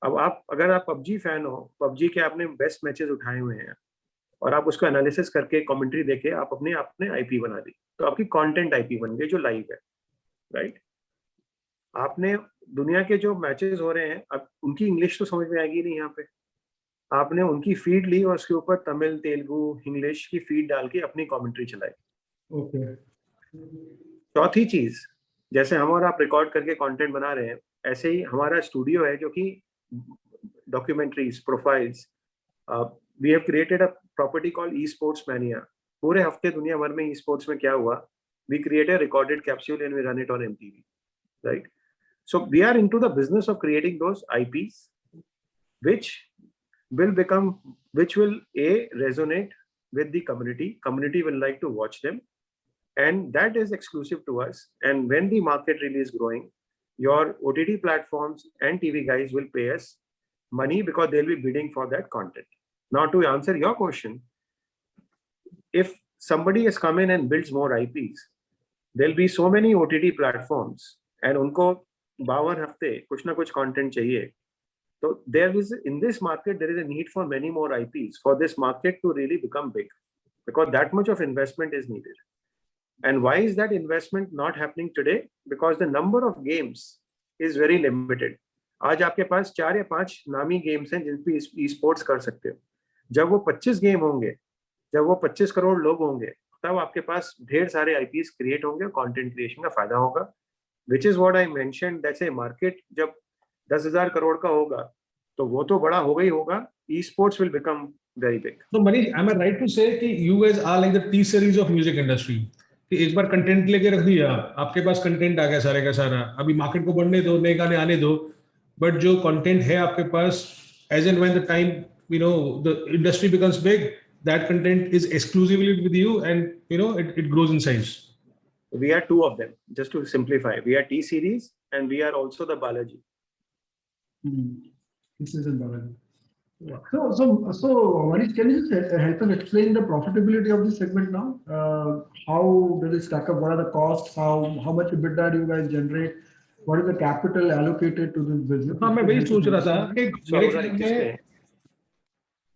अब अगर आप पबजी फैन हो, पबजी के आपने बेस्ट मैचेस उठाए हुए हैं और आप उसको एनालिसिस करके कमेंट्री देके आप अपने आईपी बना दी, तो आपकी कंटेंट आईपी बन गई जो लाइव है, राइट। आपने दुनिया के जो मैचेस हो रहे हैं, अब उनकी इंग्लिश तो समझ में आएगी नहीं यहाँ पे, आपने उनकी फीड ली और उसके ऊपर तमिल, तेलुगु, इंग्लिश की फीड डाल के अपनी कमेंट्री चलाई। Okay. चौथी चीज, जैसे हम और आप रिकॉर्ड करके कंटेंट बना रहे हैं, ऐसे ही हमारा स्टूडियो है जो कि documentaries, profiles, we have created a property called esports mania. पूरे हफ्ते दुनिया भर में ई स्पोर्ट्स में क्या हुआ, we create a recorded capsule and we run it on MTV, right. So we are into the business of creating those IPs which will resonate with the community will like to watch them, and that is exclusive to us. And when the market really is growing, your OTT platforms and TV guys will pay us money because they'll be bidding for that content. Now, to answer your question, if somebody has come in and builds more IPs, there'll be so many OTT platforms and unko 52 hafte kuch na kuch content chahiye. So in this market, there is a need for many more IPs for this market to really become big, because that much of investment is needed. And why is that investment not happening today? Because the number of games is very limited. आज आपके पास 4 या 5 नामी games हैं जिन पे e sports कर सकते हो। जब वो 25 गेम होंगे, जब वो 25 करोड़ लोग होंगे, तब आपके पास ढेर सारे आईपीस क्रिएट होंगे, कंटेंट क्रिएशन का फायदा होगा, which is what I mentioned, that's a market जब 10,000 करोड़ का होगा तो वो तो बड़ा होगा ही होगा, e-sports will become very big. So Manish, am I right to say कि you guys are like the T-series of music industry? कि एक बार कंटेंट लेके रख दिया, आपके पास कंटेंट आ गया सारे का सारा, अभी मार्केट को बढ़ने दो, नए गाने आने दो, बट जो कंटेंट है आपके पास, as and when the time the industry becomes big, that content is exclusively with you, and it grows in size. We are two of them, just to simplify. We are T-series and we are also the Balaji. This is in Balaji. So Manish, can you just help us explain the profitability of this segment now? How does it stack up? What are the costs? How much EBITDA do you guys generate? What is the capital allocated to this business? हाँ, मैं वही सोच रहा था कि मेरे ख्याल में,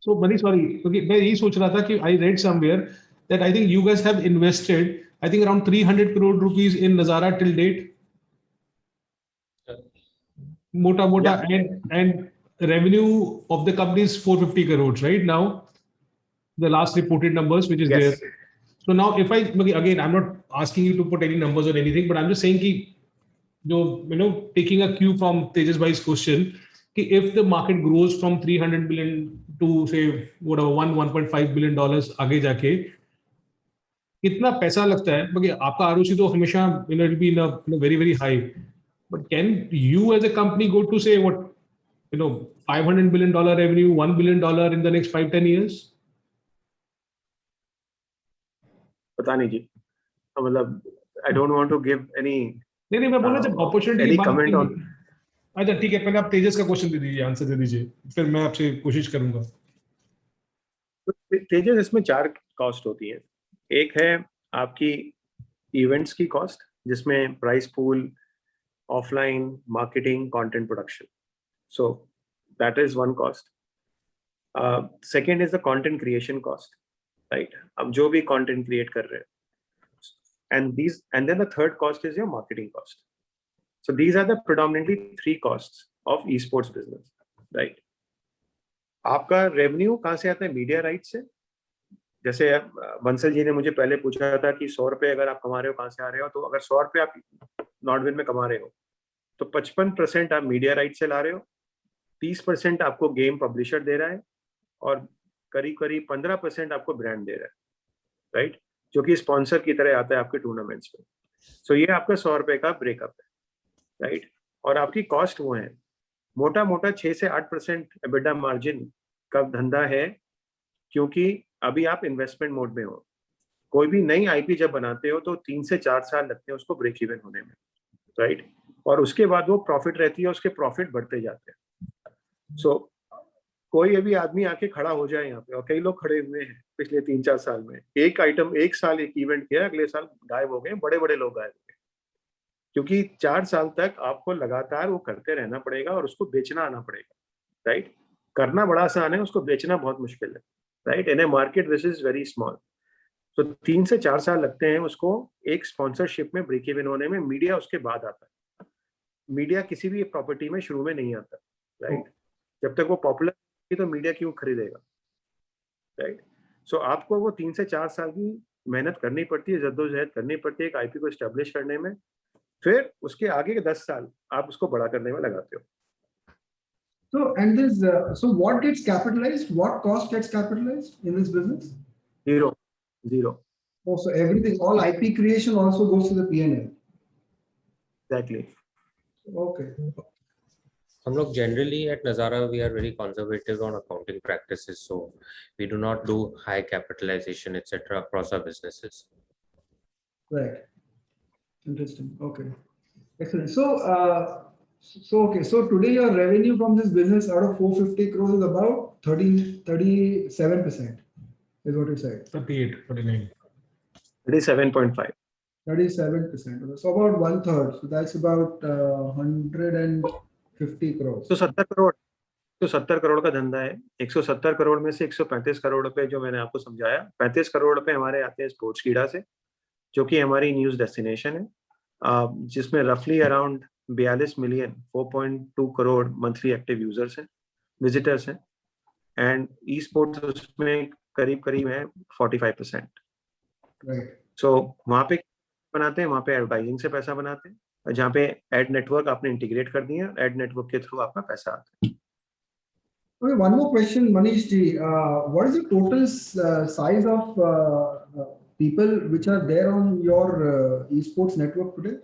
so Manish, sorry, okay, मैं यही सोच रहा था कि I read somewhere that I think you guys have invested, I think around 300 crore rupees in Nazara till date. Mota, yeah. And revenue of the company is 450 crores right now, the last reported numbers which is yes. There. So now if again, I'm not asking you to put any numbers or anything, but I'm just saying ki, taking a cue from Tejas bhai's question, ki if the market grows from 300 billion to say whatever 1.5 billion dollars आगे जाके कितना पैसा लगता है, क्योंकि आपका ROC तो हमेशा it'll be in a very very high, but can you as a company go to say what $500 billion revenue, $1 billion in the next 5-10 years? पता नहीं जी, मतलब I don't want to give any. नहीं मैं बोल रहा जब अपॉर्चुनिटी any comment on. अच्छा ठीक है, पहले आप तेजस का क्वेश्चन दे दीजिए, आंसर दे दीजिए, फिर मैं आपसे कोशिश करूंगा। तेजस, इसमें 4 कॉस्ट होती है। एक है आपकी इवेंट्स की कॉस्ट, जिसमें price pool, offline marketing, content production, so that is one cost. Second is the content creation cost, right? अब जो भी content create कर रहे हैं, and then the third cost is your marketing cost. So these are the predominantly 3 costs of esports business, right? आपका revenue कहाँ से आता है? मीडिया राइट से। जैसे बंसल जी ने मुझे पहले पूछा था कि 100 रुपए अगर आप कमा रहे हो कहाँ से आ रहे हो, तो अगर 100 रुपए आप नॉटविन में कमा रहे हो तो 55% आप मीडिया राइट से ला रहे हो, 30% आपको गेम पब्लिशर दे रहा है और करीब 15% आपको ब्रांड दे रहा है, राइट, जो कि स्पॉन्सर की तरह आता है आपके टूर्नामेंट्स में। सो ये आपका 100 रुपए का ब्रेकअप है, राइट। और आपकी कॉस्ट वो है मोटा 6 से 8% एबिटा मार्जिन का धंधा है, क्योंकि अभी आप इन्वेस्टमेंट मोड में हो। कोई भी नई आईपी जब बनाते हो तो 3 से 4 साल लगते हैं उसको ब्रेक इवन होने में, राइट, और उसके बाद वो प्रॉफिट रहती है, उसके प्रॉफिट बढ़ते जाते हैं। सो कोई अभी आदमी आके खड़ा हो जाए यहाँ पे, और कई लोग खड़े हुए हैं पिछले 3-4 साल में, एक आइटम एक साल एक इवेंट किया, अगले साल गायब हो गए, बड़े बड़े लोग गायब हो गए, क्योंकि 4 साल तक आपको लगातार वो करते रहना पड़ेगा और उसको बेचना आना पड़ेगा, राइट? करना बड़ा आसान है, उसको बेचना बहुत मुश्किल है, right? In A market this is very small. तो 3 से 4 साल लगते हैं उसको एक स्पॉन्सरशिप में ब्रेक इवन होने में। मीडिया उसके बाद आता है। मीडिया किसी भी प्रॉपर्टी में शुरू में नहीं आता, राइट? जब तक वो पॉपुलर है तो मीडिया क्यों खरीदेगा, राइट? सो आपको वो 3 से 4 साल की मेहनत करनी पड़ती है, जद्दोजहद करनी पड़ती है एक आईपी को एस्टेब्लिश करने में, फिर उसके आगे के 10 साल आप उसको बड़ा करने में लगाते हो। So, and this, so what gets capitalized? What cost gets capitalized in this business? Zero. Oh, so everything, all IP creation also goes to the P&L. Exactly. Okay. हम लोग generally at Nazara we are very conservative on accounting practices, so we do not do high capitalization etc. across our businesses. Right. Interesting. Okay. Excellent. So, okay. So today your revenue from this business out of 450 crores is about 37%, is what you said. 38, 39. 37.5. 37%. So about 1/3. So that's about 150 crores. तो 70 करोड़ का धंधा है। 170 करोड़ में से 135 करोड़ रुपए जो मैंने आपको समझाया, 35 करोड़ रुपए हमारे आते हैं स्पोर्ट्स कीड़ा से, जो कि हमारी न्यूज डेस्टिनेशन है, जिसमें रफली around 42 million 4.2 crore monthly active users हैं, विजिटर्स हैं, एंड ई स्पोर्ट्स उसमें करीब है 45%। Right. सो वहाँ पे बनाते हैं, वहाँ पे एडवर्टाइजिंग से पैसा बनाते हैं, जहाँ पे एड नेटवर्क आपने इंटीग्रेट कर दिया, एड नेटवर्क के थ्रू आपका पैसा आता है। Okay, one more question, Manish ji. What is the total size of people which are there on your esports network today?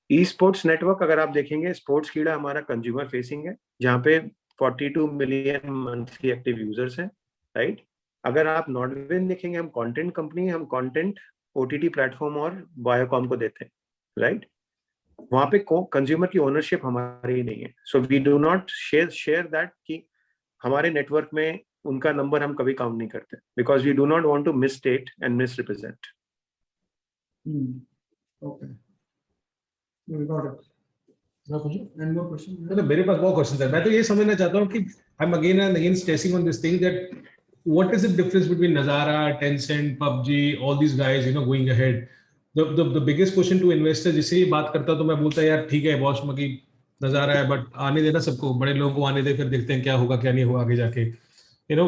E sports network अगर आप देखेंगे, स्पोर्ट्स कीड़ा हमारा कंज्यूमर फेसिंग है, जहाँ पे 42 मिलियन मंथली एक्टिव यूजर्स हैं, right? अगर आप नॉटविन देखेंगे, हम कंटेंट कंपनी है, हम कंटेंट ओटीटी प्लेटफॉर्म और बायोकॉम को देते हैं, राइट? वहां पे कंज्यूमर की ओनरशिप हमारी नहीं है, so we do not share that कि हमारे नेटवर्क में उनका नंबर हम कभी काउंट नहीं करते, because we do not want to misstate and misrepresent. Okay. We got it. And more questions? मतलब मेरे पास बहुत क्वेश्चन है। मैं तो ये समझना चाहता हूँ कि I am again and again stressing on this thing that what is the difference between Nazara, Tencent, PUBG, all these guys, you know, going ahead. The biggest question to investor, जिससे ये बात करता तो मैं बोलता यार ठीक है बॉस, मगी Nazara है, बट आने देना सबको, बड़े लोगों को आने दे, फिर देखते हैं क्या होगा क्या नहीं होगा आगे जाके, you know,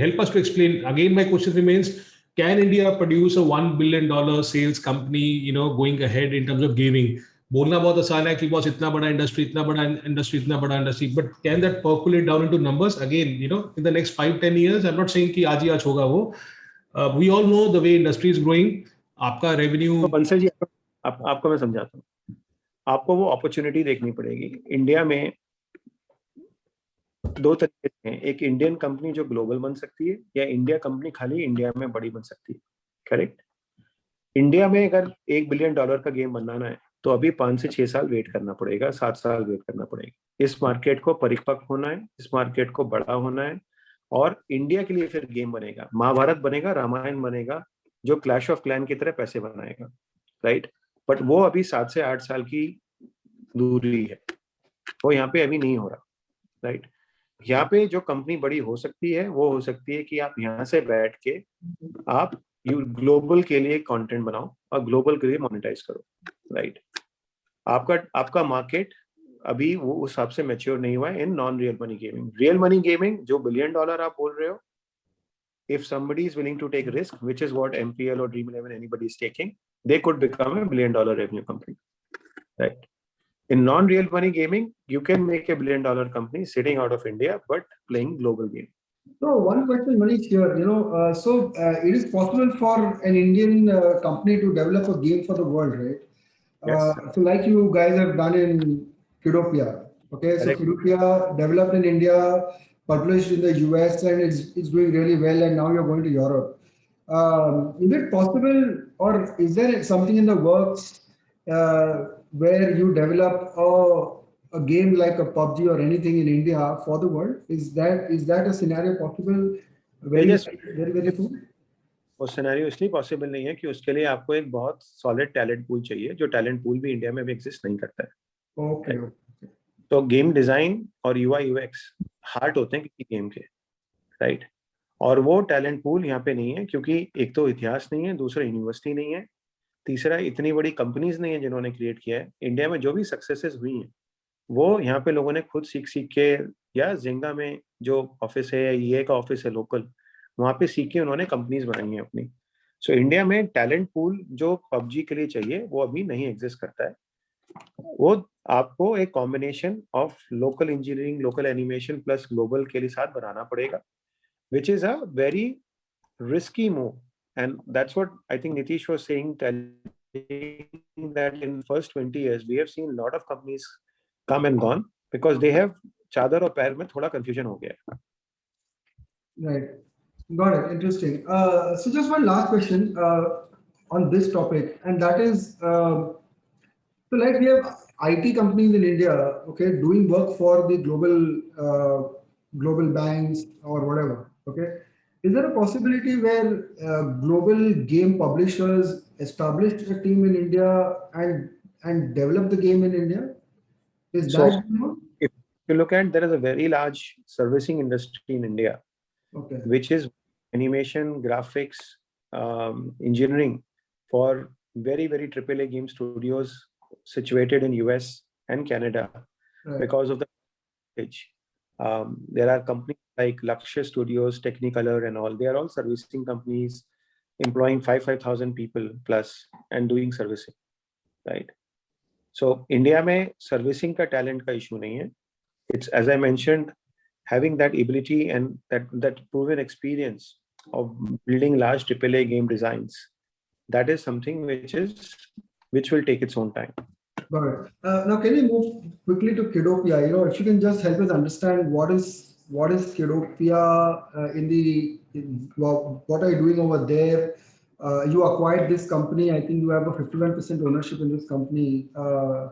help us to explain. Again, my question remains, can India produce a $1 billion sales company, you know, going ahead in terms of gaming? बोलना बहुत आसान है कि बॉस इतना बड़ा industry, but can that percolate down into numbers again, you know, in the next 5-10 years? I am not saying कि आज ही आज होगा वो। We all know the way industry is growing, आपका रेवेन्यू। तो बंसल जी, आपको मैं समझाता हूँ, आपको वो अपॉर्चुनिटी देखनी पड़ेगी। इंडिया में 2 तरीके हैं, एक इंडियन कंपनी जो ग्लोबल बन सकती है, या इंडिया कंपनी खाली इंडिया में बड़ी बन सकती है, करेक्ट? इंडिया में अगर $1 बिलियन का गेम बनाना है तो अभी 5 से 6 साल वेट करना पड़ेगा, 7 साल वेट करना पड़ेगा। इस मार्केट को परिपक्व होना है, इस मार्केट को बड़ा होना है, और इंडिया के लिए फिर गेम बनेगा, महाभारत बनेगा, रामायण बनेगा, जो क्लैश ऑफ क्लैन की तरह पैसे बनाएगा, राइट? बट वो अभी 7 से 8 साल की दूरी है, वो यहाँ पे अभी नहीं हो रहा, राइट? यहाँ पे जो कंपनी बड़ी हो सकती है वो हो सकती है कि आप यहाँ से बैठ के आप ग्लोबल के लिए कंटेंट बनाओ और ग्लोबल के लिए मोनेटाइज करो, राइट? आपका मार्केट अभी वो उस हिसाब से मैच्योर नहीं हुआ है in non real money gaming. Real money gaming जो $1 बिलियन आप बोल रहे हो, if somebody is willing to take risk, which is what MPL or Dream 11 anybody is taking, they could become a $1 billion revenue company, right? In non-real money gaming, you can make a $1 billion company sitting out of India but playing global game. So one question, Manish, here, you know, it is possible for an Indian company to develop a game for the world, right? Yes. So like you guys have done in Kidopia, okay? Correct. So Kidopia developed in India, published in the US, and it's doing really well, and now you're going to Europe. Is it possible, or is there something in the works where you develop a game like a PUBG or anything in India for the world? Is that a scenario possible very Yes. very very soon? वो scenario इसलिए possible नहीं है कि उसके लिए आपको एक बहुत सॉलिड टैलेंट पूल चाहिए, जो टैलेंट पूल भी इंडिया में भी एग्जिस्ट नहीं करता है. Okay. तो गेम डिजाइन और यूआई यूएक्स हार्ट होते हैं किसी गेम के, राइट. और वो टैलेंट पूल यहाँ पे नहीं है, क्योंकि एक तो इतिहास नहीं है, दूसरा यूनिवर्सिटी नहीं है, तीसरा इतनी बड़ी कंपनीज नहीं है जिन्होंने क्रिएट किया है. इंडिया में जो भी सक्सेसेस हुई हैं वो यहाँ पे लोगों ने खुद सीख सीख के, या जिंगा में जो ऑफिस है या ईए का ऑफिस है लोकल, वहाँ पे सीख के उन्होंने कंपनीज बनाई हैं अपनी. सो इंडिया में टैलेंट पूल जो पबजी के लिए चाहिए वो अभी नहीं एग्जिस्ट करता है. वो आपको एक combination of local engineering, local animation plus global के लिए साथ बनाना पड़ेगा, which is a very risky move. And that's what I think Nitish was saying, telling that in first 20 years we have seen a lot of companies come and gone because they have चादर और पैर में थोड़ा confusion हो गया है. Right. Got it. Interesting. So just one last question on this topic, and that is, so like we have IT companies in India, okay, doing work for the global banks or whatever, okay. Is there a possibility where global game publishers establish a team in India and develop the game in India? Is So, that if you look at, there is a very large servicing industry in India, okay? which is animation, graphics, engineering for very very AAA game studios situated in US and Canada. Right. Because of the age. There are companies like Lakshya Studios, Technicolor and all. They are all servicing companies employing 5,000 people plus and doing servicing, right? So India में servicing का talent का issue नहीं है. It's, as I mentioned, having that ability and that proven experience of building large AAA game designs. That is something which will take its own time. Got it. Now, can we move quickly to Kidopia? You know, if you can just help us understand what is Kidopia what are you doing over there? You acquired this company. I think you have a 51% ownership in this company.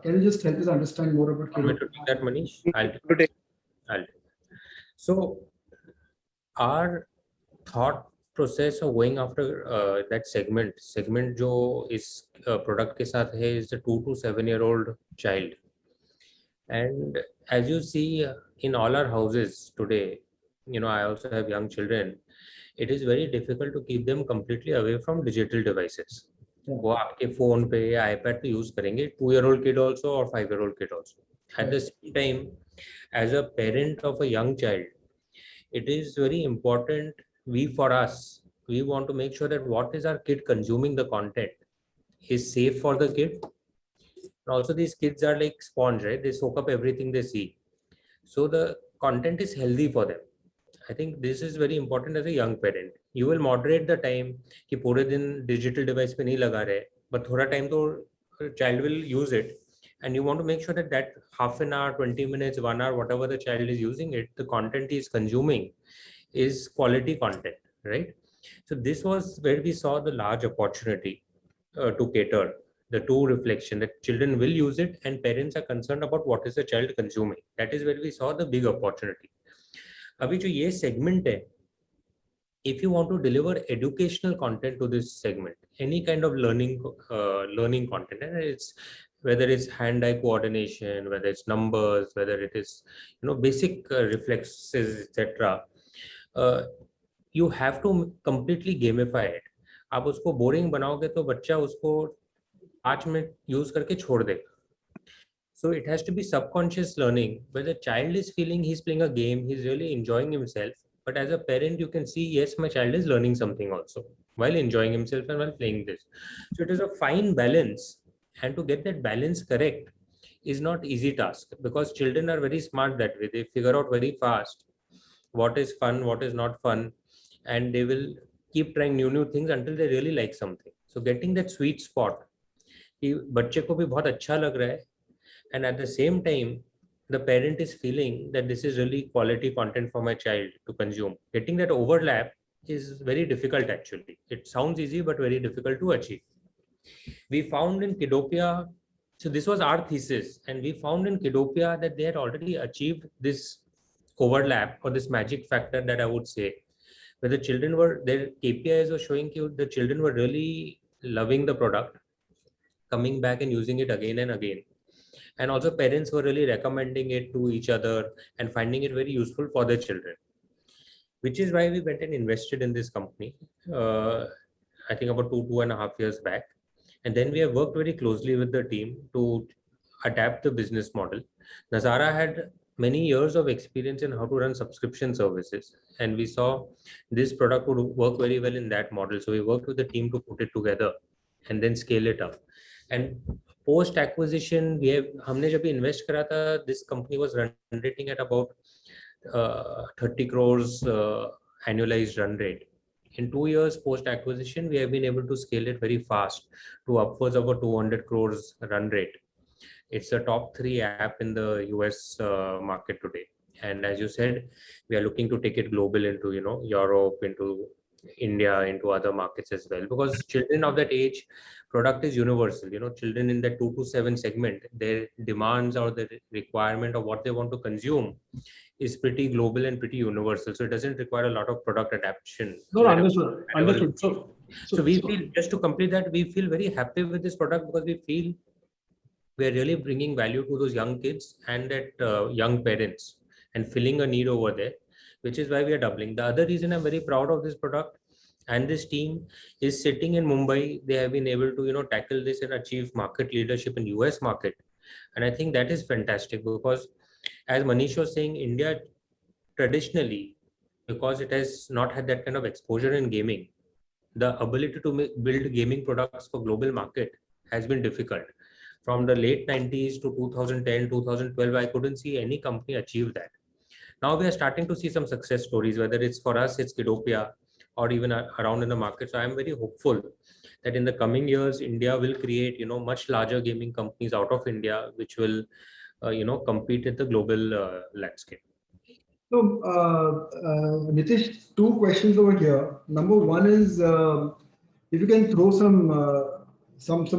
Can you just help us understand more about Want me to Kidopia? take that, Manish? I'll take it. So our thought process of going after that segment जो इस product के साथ है is the 2 to 7 year old child. And as you see in all our houses today, you know, I also have young children. It is very difficult to keep them completely away from digital devices. वो आपके phone पे या iPad पे use करेंगे, 2-year-old kid also or 5-year-old kid also. At the same time, as a parent of a young child, it is very important. For us, we want to make sure that what is our kid consuming the content is safe for the kid. And also these kids are like sponge, right? They soak up everything they see. So the content is healthy for them. I think this is very important as a young parent. You will moderate the time कि पूरे दिन digital device पे नहीं लगा रहे, but थोड़ा time तो child will use it, and you want to make sure that half an hour, 20 minutes, 1 hour, whatever the child is using it, the content he is consuming is quality content, right? So this was where we saw the large opportunity to cater the two reflection that children will use it and parents are concerned about what is the child consuming. That is where we saw the big opportunity. अभी जो ये segment है, if you want to deliver educational content to this segment, any kind of learning content, and it's whether it's hand-eye coordination, whether it's numbers, whether it is basic reflexes, etc. You have to completely gamify it. आप उसको boring बनाओगे तो बच्चा उसको 5 minute use करके छोड़ देगा. So it has to be subconscious learning where the child is feeling he's playing a game, he's really enjoying himself. But as a parent, you can see, yes, my child is learning something also while enjoying himself and while playing this. So it is a fine balance. And to get that balance correct is not easy task because children are very smart that way. They figure out very fast what is fun, what is not fun. And they will keep trying new things until they really like something. So getting that sweet spot, कि बच्चे को भी बहुत अच्छा लग रहा है, and at the same time the parent is feeling that this is really quality content for my child to consume. Getting that overlap is very difficult actually. It sounds easy but very difficult to achieve. We found in Kidopia So this was our thesis, and we found in Kidopia that they had already achieved this overlap or this magic factor that I would say, where the children were, their KPIs were showing you the children were really loving the product, coming back and using it again and again. And also parents were really recommending it to each other and finding it very useful for their children, which is why we went and invested in this company, I think about 2.5 years back. And then we have worked very closely with the team to adapt the business model. Nazara had many years of experience in how to run subscription services, and we saw this product would work very well in that model. So we worked with the team to put it together and then scale it up. And post acquisition, we have हमने जब invest करा था, this company was run rating at about 30 crores annualized run rate. In 2 years post acquisition, we have been able to scale it very fast to upwards of a 200 crores run rate. It's a top 3 app in the US market today. And as you said, we are looking to take it global into, Europe, into India, into other markets as well, because children of that age, product is universal. Children in the 2 to 7 segment, their demands or the requirement of what they want to consume is pretty global and pretty universal. So it doesn't require a lot of product adaptation. No, understood. So we feel, just to complete that, we feel very happy with this product because we feel we are really bringing value to those young kids and that young parents and filling a need over there, which is why we are doubling. The other reason I'm very proud of this product and this team is sitting in Mumbai. They have been able to, tackle this and achieve market leadership in US market. And I think that is fantastic because, as Manish was saying, India traditionally, because it has not had that kind of exposure in gaming, the ability to build gaming products for global market has been difficult. From the late 90s to 2010, 2012, I couldn't see any company achieve that. Now we are starting to see some success stories, whether it's for us, it's Kidopia, or even around in the market. So I'm very hopeful that in the coming years, India will create, much larger gaming companies out of India, which will, compete at the global landscape. So, Nitish, 2 questions over here. Number 1 is if you can throw some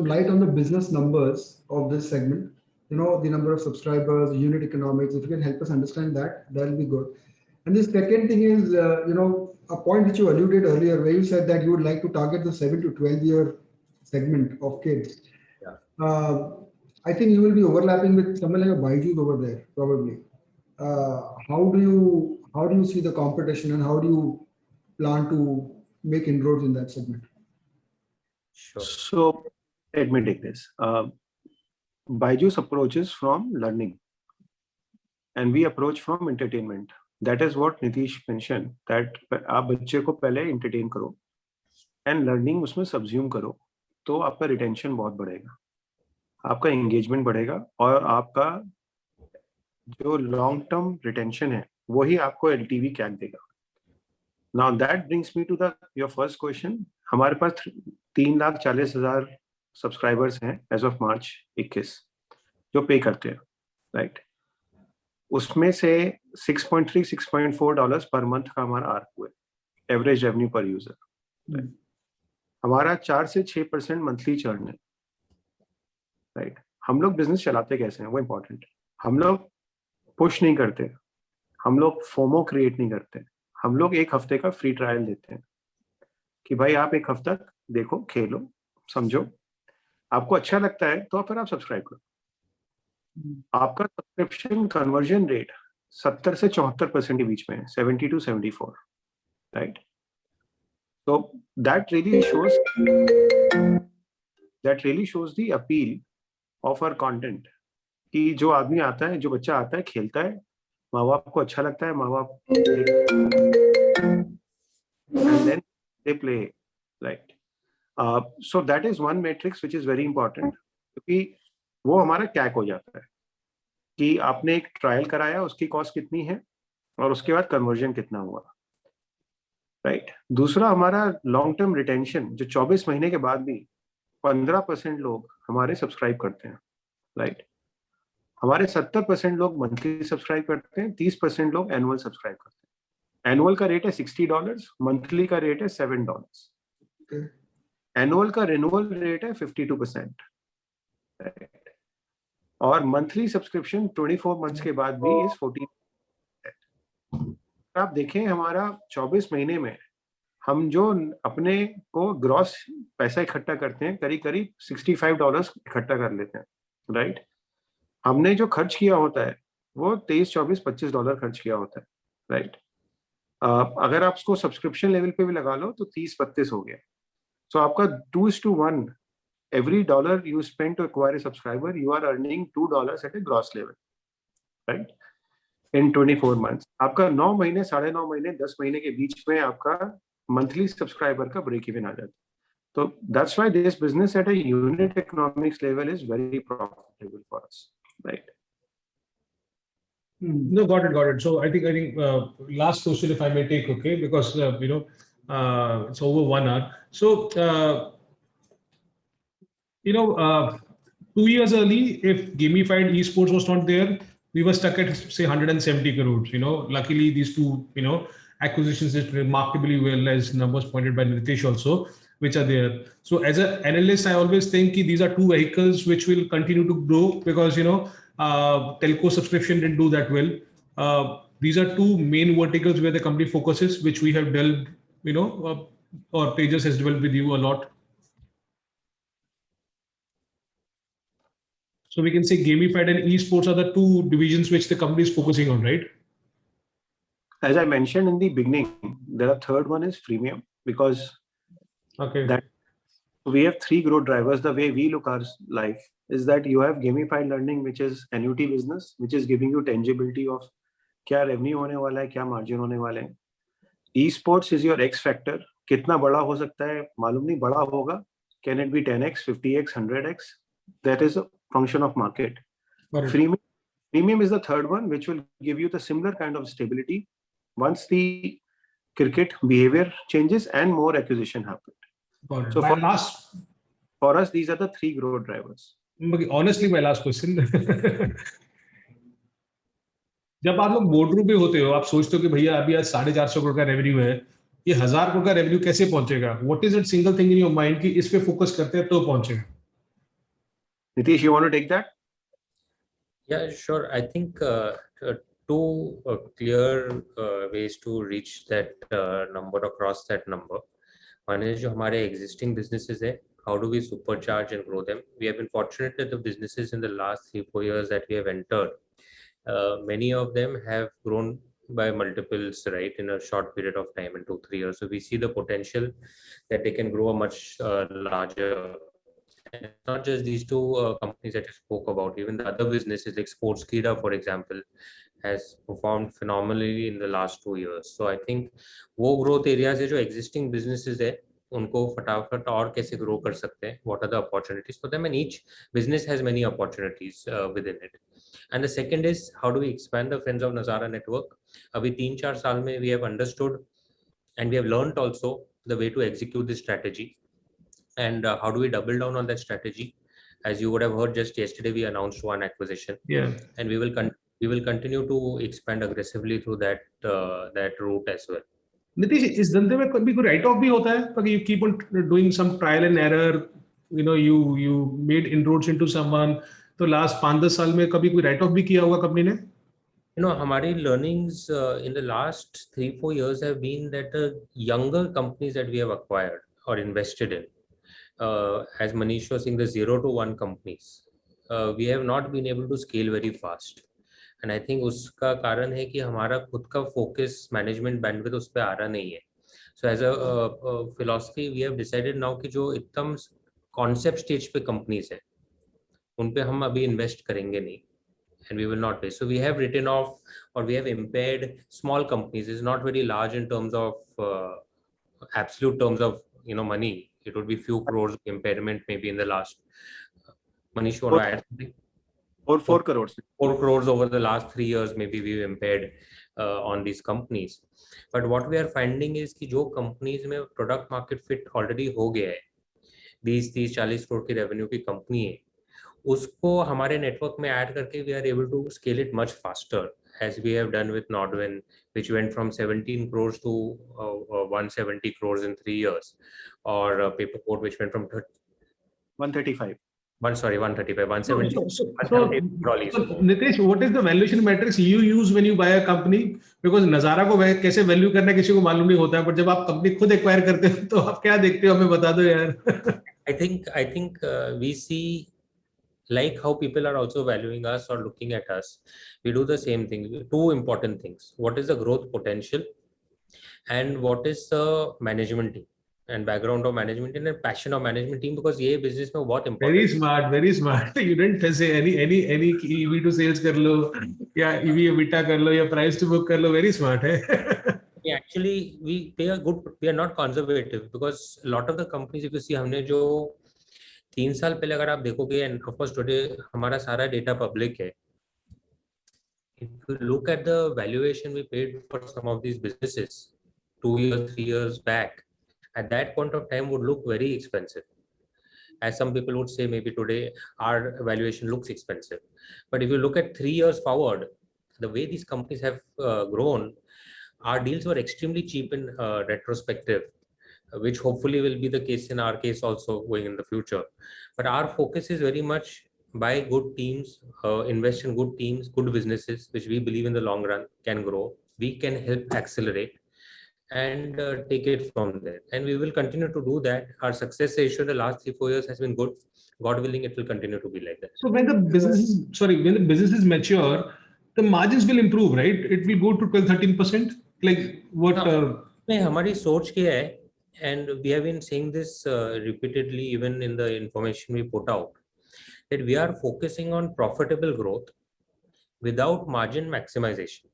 light on the business numbers of this segment. The number of subscribers, unit economics. If you can help us understand that will be good. And the second thing is, a point which you alluded earlier, where you said that you would like to target the 7 to 12-year segment of kids. Yeah. I think you will be overlapping with someone like a Byju's over there, probably. How do you see the competition and how do you plan to make inroads in that segment? Sure. So let me take this. Byju's approaches from learning and we approach from entertainment. That is what Nitish mentioned, that आप बच्चे को पहले entertain करो and learning उसमें subsume करो, तो आपका retention बहुत बढ़ेगा, आपका engagement बढ़ेगा और आपका जो long term retention है वही आपको LTV CAC देगा. Now that brings me to your first question. हमारे पास 3,40,000 सब्सक्राइबर्स हैं एज ऑफ मार्च 21 जो पे करते हैं, राइट. उसमें से $6.3-6.4 पर मंथ का हमारा आरपू है, एवरेज रेवेन्यू पर यूजर. हमारा 4 से 6% मंथली चर्न है, राइट. हम लोग बिजनेस चलाते कैसे हैं वो इंपॉर्टेंट है. हम लोग पुश नहीं करते, हम लोग फोमो क्रिएट नहीं करते, हम लोग 1 हफ्ते का फ्री ट्रायल देते हैं कि भाई आप 1 हफ्ता देखो, खेलो, समझो, आपको अच्छा लगता है तो फिर आप सब्सक्राइब करो. आपका सब्सक्रिप्शन कन्वर्जन रेट 70 से 74% के बीच में है, 70 to 74, right. So that really shows the appeal of our content कि जो आदमी आता है, जो बच्चा आता है, खेलता है, माँ बाप को अच्छा लगता है, माँ बाप and then they play, right. So that is one matrix which is very important, क्योंकि वो हमारा कैक हो जाता है कि आपने एक ट्रायल कराया, उसकी कॉस्ट कितनी है और उसके बाद कन्वर्जन कितना हुआ, राइट. दूसरा हमारा लॉन्ग टर्म रिटेंशन, जो 24 महीने के बाद भी 15% लोग हमारे सब्सक्राइब करते हैं, राइट. हमारे 70% लोग मंथली सब्सक्राइब करते हैं, 30% लोग एनुअल सब्सक्राइब करते हैं. एनुअल का रेट है $60, मंथली का रेट है $7. एनुअल का रिन्यूअल रेट है 52%, राइट. और मंथली सब्सक्रिप्शन 24 मंथ्स के बाद भी इज 14। आप देखें हमारा 24 महीने में हम जो अपने को ग्रॉस पैसा इकट्ठा करते हैं करीब करीब $65 इकट्ठा कर लेते हैं, राइट। हमने जो खर्च किया होता है वो 23, 24, $25 खर्च किया होता है, राइट। अगर आप उसको सब्सक्रिप्शन लेवल पे भी लगा लो तो 30-32 हो गया। सो आपका 2:1, every dollar you spend to acquire a subscriber, you are earning $2 at a gross level, right? In 24 months, आपका 9 महीने, 9.5 महीने, 10 महीने के बीच में आपका मंथली सब्सक्राइबर का ब्रेक इवन आ जाता है। तो that's why this business at a unit economics level is very profitable for us, right? No, got it. So I think last question, if I may take, okay, because it's over 1 hour. So 2 years early, if gamified esports was not there, we were stuck at say 170 crores. Luckily these two acquisitions did remarkably well, as numbers pointed by Nitish also, which are there. So as an analyst, I always think these are two vehicles which will continue to grow, because telco subscription didn't do that well. These are two main verticals where the company focuses, which we have delved, or Tejas has delved with you a lot. So we can say gamified and esports are the two divisions which the company is focusing on, right? As I mentioned in the beginning, the third one is freemium, because that we have 3 growth drivers. The way we look our life is that you have gamified learning, which is annuity business, which is giving you tangibility of क्या revenue होने वाला है, क्या margin होने वाले हैं. Esports is your X factor. कितना बड़ा हो सकता है मालूम नहीं, बड़ा होगा. Can it be 10x, 50x, 100x? That is a function of market. Freemium is the third one, which will give you the similar kind of stability once the cricket behavior changes and more acquisition happens. So for us, these are the 3 growth drivers. Honestly, my last question. जब आप लोग board room पे होते हो, आप सोचते हो कि भैया अभी आज 450 करोड़ का रेवेन्यू है, ये 1000 करोड़ का रेवेन्यू कैसे पहुंचेगा? What is that single thing in your mind कि इस पे फोकस करते हैं तो पहुंचेगा? Nitish, you want to take that? Yeah, sure. I think two clear ways to reach that number, across that number. One is जो हमारे existing businesses है, how do we supercharge and grow them? We have been fortunate that the businesses in the last 3-4 years that we have entered, many of them have grown by multiples, right, in a short period of time, in 2-3 years. So we see the potential that they can grow a much larger. And not just these two companies that you spoke about, even the other businesses like Sportskeeda, for example, has performed phenomenally in the last 2 years. So I think वो growth areas है जो existing businesses है, उनको फटाफट और कैसे grow कर सकते हैं, what are the opportunities for them, and each business has many opportunities within it. And the second is, how do we expand the Friends of Nazara network? अभी 3-4 साल में we have understood and we have learned also the way to execute this strategy. And how do we double down on that strategy? As you would have heard, just yesterday we announced one acquisition. Yeah. And we will continue to expand aggressively through that route as well. Nitish, इस धंधे में कभी कोई right of भी होता है? Because you keep on doing some trial and error, you made inroads into someone. तो last 5-10 साल में कभी कोई राइट ऑफ भी किया होगा कंपनी ने? हमारी learnings in the last 3-4 years have been that the younger companies that we have acquired or invested in, as Manish was saying, the 0 to 1 companies, we have not been able to scale very fast. And I think उसका कारण है कि हमारा खुद का focus management bandwidth उस पे आ रहा नहीं है. So as a philosophy, we have decided now कि जो एकदम concept stage पे companies है, उन पे हम अभी invest करेंगे नहीं. And we will not pay. So we have written off, or we have impaired small companies. It's not very large in terms of absolute terms of money. It would be few crores of impairment maybe in the last. Manish, you want to add something? Or 4 crores. 4 crores over the last 3 years maybe we've impaired on these companies. But what we are finding is कि जो companies में product market fit already हो गया है, 20-30-40 crore की revenue की company है, उसको हमारे नेटवर्क में ऐड करके we are able to scale it much faster, as we have done with Nodwin, which went from 17 crores to 170 crores in 3 years, or Paperboat, which went from 135. 135, 170. So, 170 crores. Nitesh, what is the valuation metrics you use when you buy a company? Because Nazara को कैसे value करना है किसी को मालूम नहीं होता है, पर जब आप कंपनी खुद एक्वायर करते हो तो आप क्या देखते हो, हमें बता दो यार. I think we see like how people are also valuing us or looking at us. We do the same thing. Two important things: what is the growth potential, and what is the management team and background of management team and passion of management team. Because ये business में बहुत important. Very smart, very smart. You didn't say any EV to sales कर लो या EV EBITDA कर लो या price to book कर लो. Very smart है. Actually, we are not conservative, because a lot of the companies, if you see, हमने जो 3 साल पहले अगर आप देखोगे, and of course today हमारा सारा data public है. If you look at the valuation we paid for some of these businesses 2 years, 3 years back, at that point of time would look very expensive. As some people would say, maybe today our valuation looks expensive. But if you look at 3 years forward, the way these companies have grown, our deals were extremely cheap in retrospective, which hopefully will be the case in our case also going in the future. But our focus is very much buy good teams, invest in good teams, good businesses, which we believe in the long run can grow. We can help accelerate and take it from there. And we will continue to do that. Our success ratio the last 3-4 years has been good. God willing, it will continue to be like that. So when the business is mature, the margins will improve, right? It will go to 12-13%. Like what? नहीं, हमारी सोच क्या है, and we have been saying this repeatedly even in the information we put out, that we are focusing on profitable growth without margin maximization.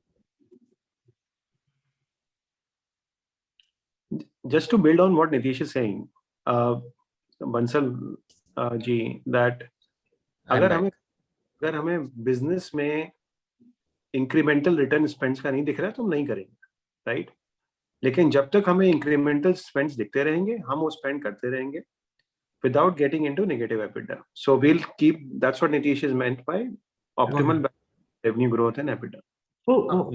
Just to build on what Nitish is saying, Bansal ji, that अगर हमें business में incremental return spends का नहीं दिख रहा है तो हम नहीं करेंगे, right? लेकिन जब तक हमें incremental spends दिखते रहेंगे, हम वो spend करते रहेंगे without getting into negative EBITDA. So we'll keep, that's what Nitish is meant by optimal revenue growth and EBITDA. So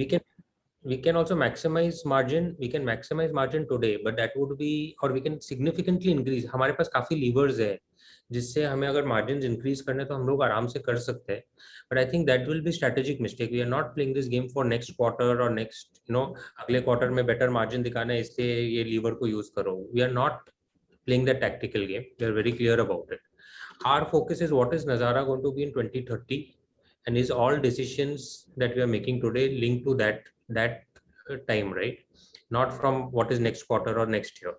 we can also maximize margin. We can maximize margin today, but that would be, or we can significantly increase. हमारे पास काफी levers है जिससे हमें अगर margins increase करने तो हम लोग आराम से कर सकते हैं. But I think that will be strategic mistake. We are not playing this game for next quarter or next, अगले quarter में better margin दिखाना है इसलिए ये lever को use करो. We are not playing that tactical game. We are very clear about it. Our focus is what is Nazara going to be in 2030, and is all decisions that we are making today linked to that time, right? Not from what is next quarter or next year.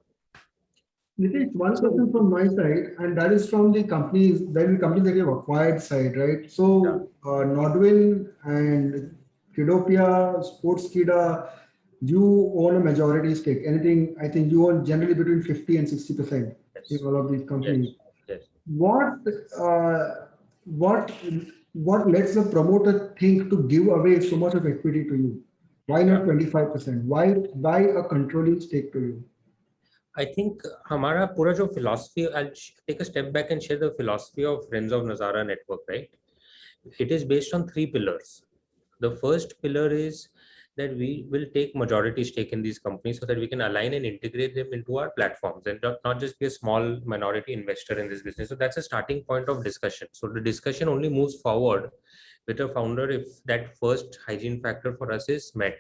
Nitish, one question from my side, and that is from the companies that you have acquired side, right? So Nodwin and Kidopia, Sportskeeda, you own a majority stake. Anything, I think you own generally between 50 and 60% in all of these companies. Yes. What lets the promoter think to give away so much of equity to you? Why not 25%? Why a controlling stake to you? I think हमारा पूरा जो philosophy, I'll take a step back and share the philosophy of Friends of Nazara Network, right? It is based on 3 pillars. The first pillar is that we will take majority stake in these companies so that we can align and integrate them into our platforms and not just be a small minority investor in this business. So that's a starting point of discussion. So the discussion only moves forward with a founder if that first hygiene factor for us is met.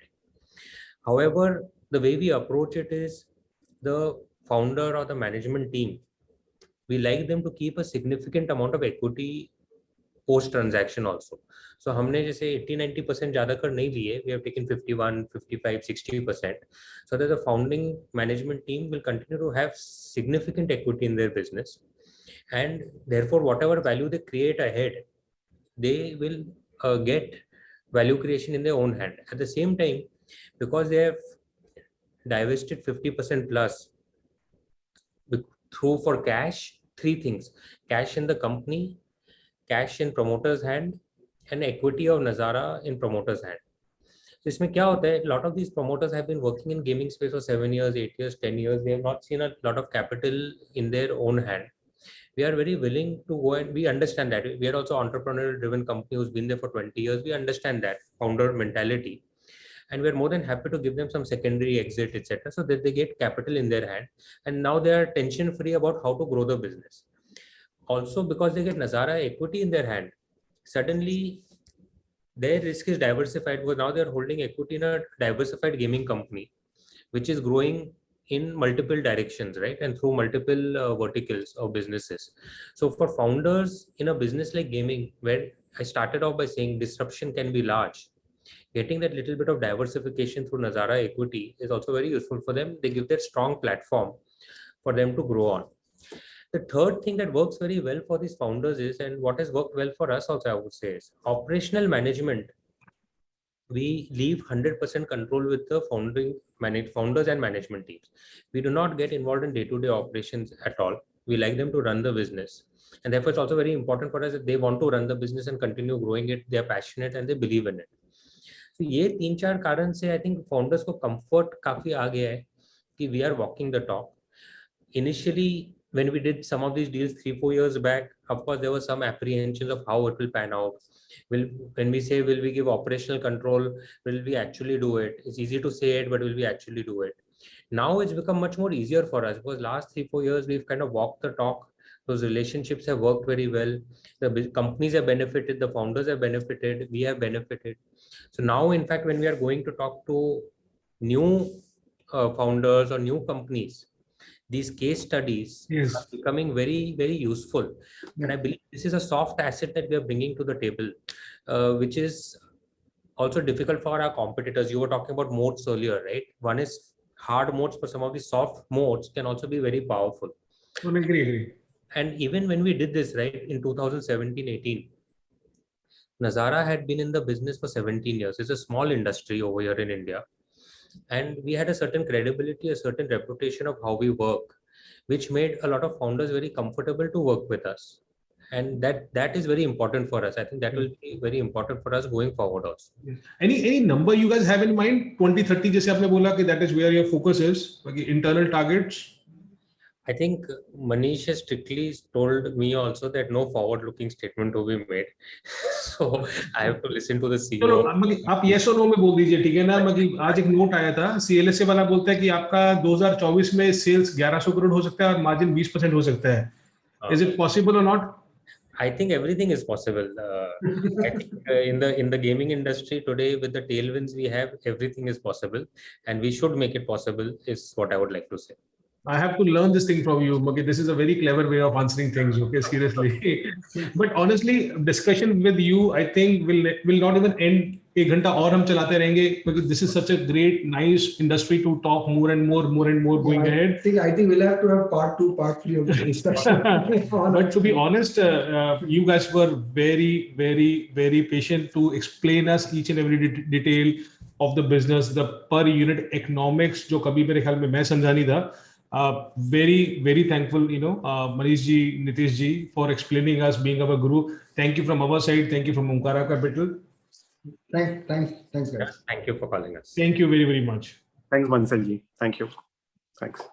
However, the way we approach it is the founder or the management team, we like them to keep a significant amount of equity post transaction also. So हमने जैसे 80-90% ज्यादा कर नहीं लिए, we have taken 51, 55, 60%, so that the founding management team will continue to have significant equity in their business, and therefore whatever value they create ahead, they will get value creation in their own hand. At the same time, because they have divested 50% plus through for cash, 3 things: cash in the company, cash in promoter's hand, and equity of Nazara in promoter's hand. So इसमें क्या होता है, lot of these promoters have been working in gaming space for 7 years, 8 years, 10 years. They have not seen a lot of capital in their own hand. We are very willing to go, and we understand that. We are also entrepreneurial driven company who's been there for 20 years. We understand that founder mentality. And we're more than happy to give them some secondary exit, etc., so that they get capital in their hand. And now they are tension free about how to grow the business. also because they get Nazara equity in their hand, suddenly their risk is diversified, because now they're holding equity in a diversified gaming company, which is growing in multiple directions, right? And through multiple verticals of businesses. So for founders in a business like gaming, where I started off by saying disruption can be large, getting that little bit of diversification through Nazara equity is also very useful for them. They give that strong platform for them to grow on. The third thing that works very well for these founders is, and what has worked well for us also, I would say, is operational management. We leave 100% control with the founders and management teams. We do not get involved in day-to-day operations at all. We like them to run the business. And therefore, it's also very important for us that they want to run the business and continue growing it. They're passionate and they believe in it. So ये 3-4 कारण से I think founders को comfort काफी आ गया है कि we are walking the talk. Initially, when we did some of these deals 3-4 years back, of course, there were some apprehensions of how it will pan out. When we say, will we give operational control, will we actually do it? It's easy to say it, but will we actually do it? Now it's become much more easier for us, because last 3-4 years, we've kind of walked the talk. Those relationships have worked very well. The companies have benefited, the founders have benefited, we have benefited. So now, in fact, when we are going to talk to new founders or new companies, these case studies are becoming very, very useful. And I believe this is a soft asset that we are bringing to the table, which is also difficult for our competitors. You were talking about moats earlier, right? One is hard moats, but some of the soft moats can also be very powerful. I agree. And even when we did this, right, in 2017-18, Nazara had been in the business for 17 years. It's a small industry over here in India. And we had a certain credibility, a certain reputation of how we work, which made a lot of founders very comfortable to work with us. And that is very important for us. I think that will be very important for us going forward also. Any number you guys have in mind? 2030, जैसे आपने बोला कि that is where your focus is, like internal targets? I think Manish has strictly told me also that no forward-looking statement to be made. So I have to listen to the CEO. चलो आप yes or no में बोल दीजिए, ठीक है ना? आज एक नोट आया था, CLSA वाला बोलता है कि आपका 2024 में सेल्स 1100 करोड़ हो सकता है और मार्जिन 20% हो सकता है. Is it possible or not? I think everything is possible. I think in the gaming industry today, with the tailwinds we have, everything is possible, and we should make it possible. Is what I would like to say. I have to learn this thing from you. Okay, this is a very clever way of answering things. Okay, seriously. But honestly, discussion with you, I think will not even end. एक घंटा और हम चलाते रहेंगे, because this is such a great, nice industry to talk more and more going ahead. I think we'll have to have part 2, part 3 of the discussion. But to be honest, you guys were very, very, very patient to explain us each and every detail of the business, the per unit economics, जो कभी मेरे ख्याल में मैं समझा नहीं था. Very, very thankful, Manish ji, Nitish ji, for explaining us, being our guru. Thank you from our side. Thank you from Omkara Capital. Thanks, guys. Thank you for calling us. Thank you very, very much. Thanks, Bansal ji. Thank you. Thanks.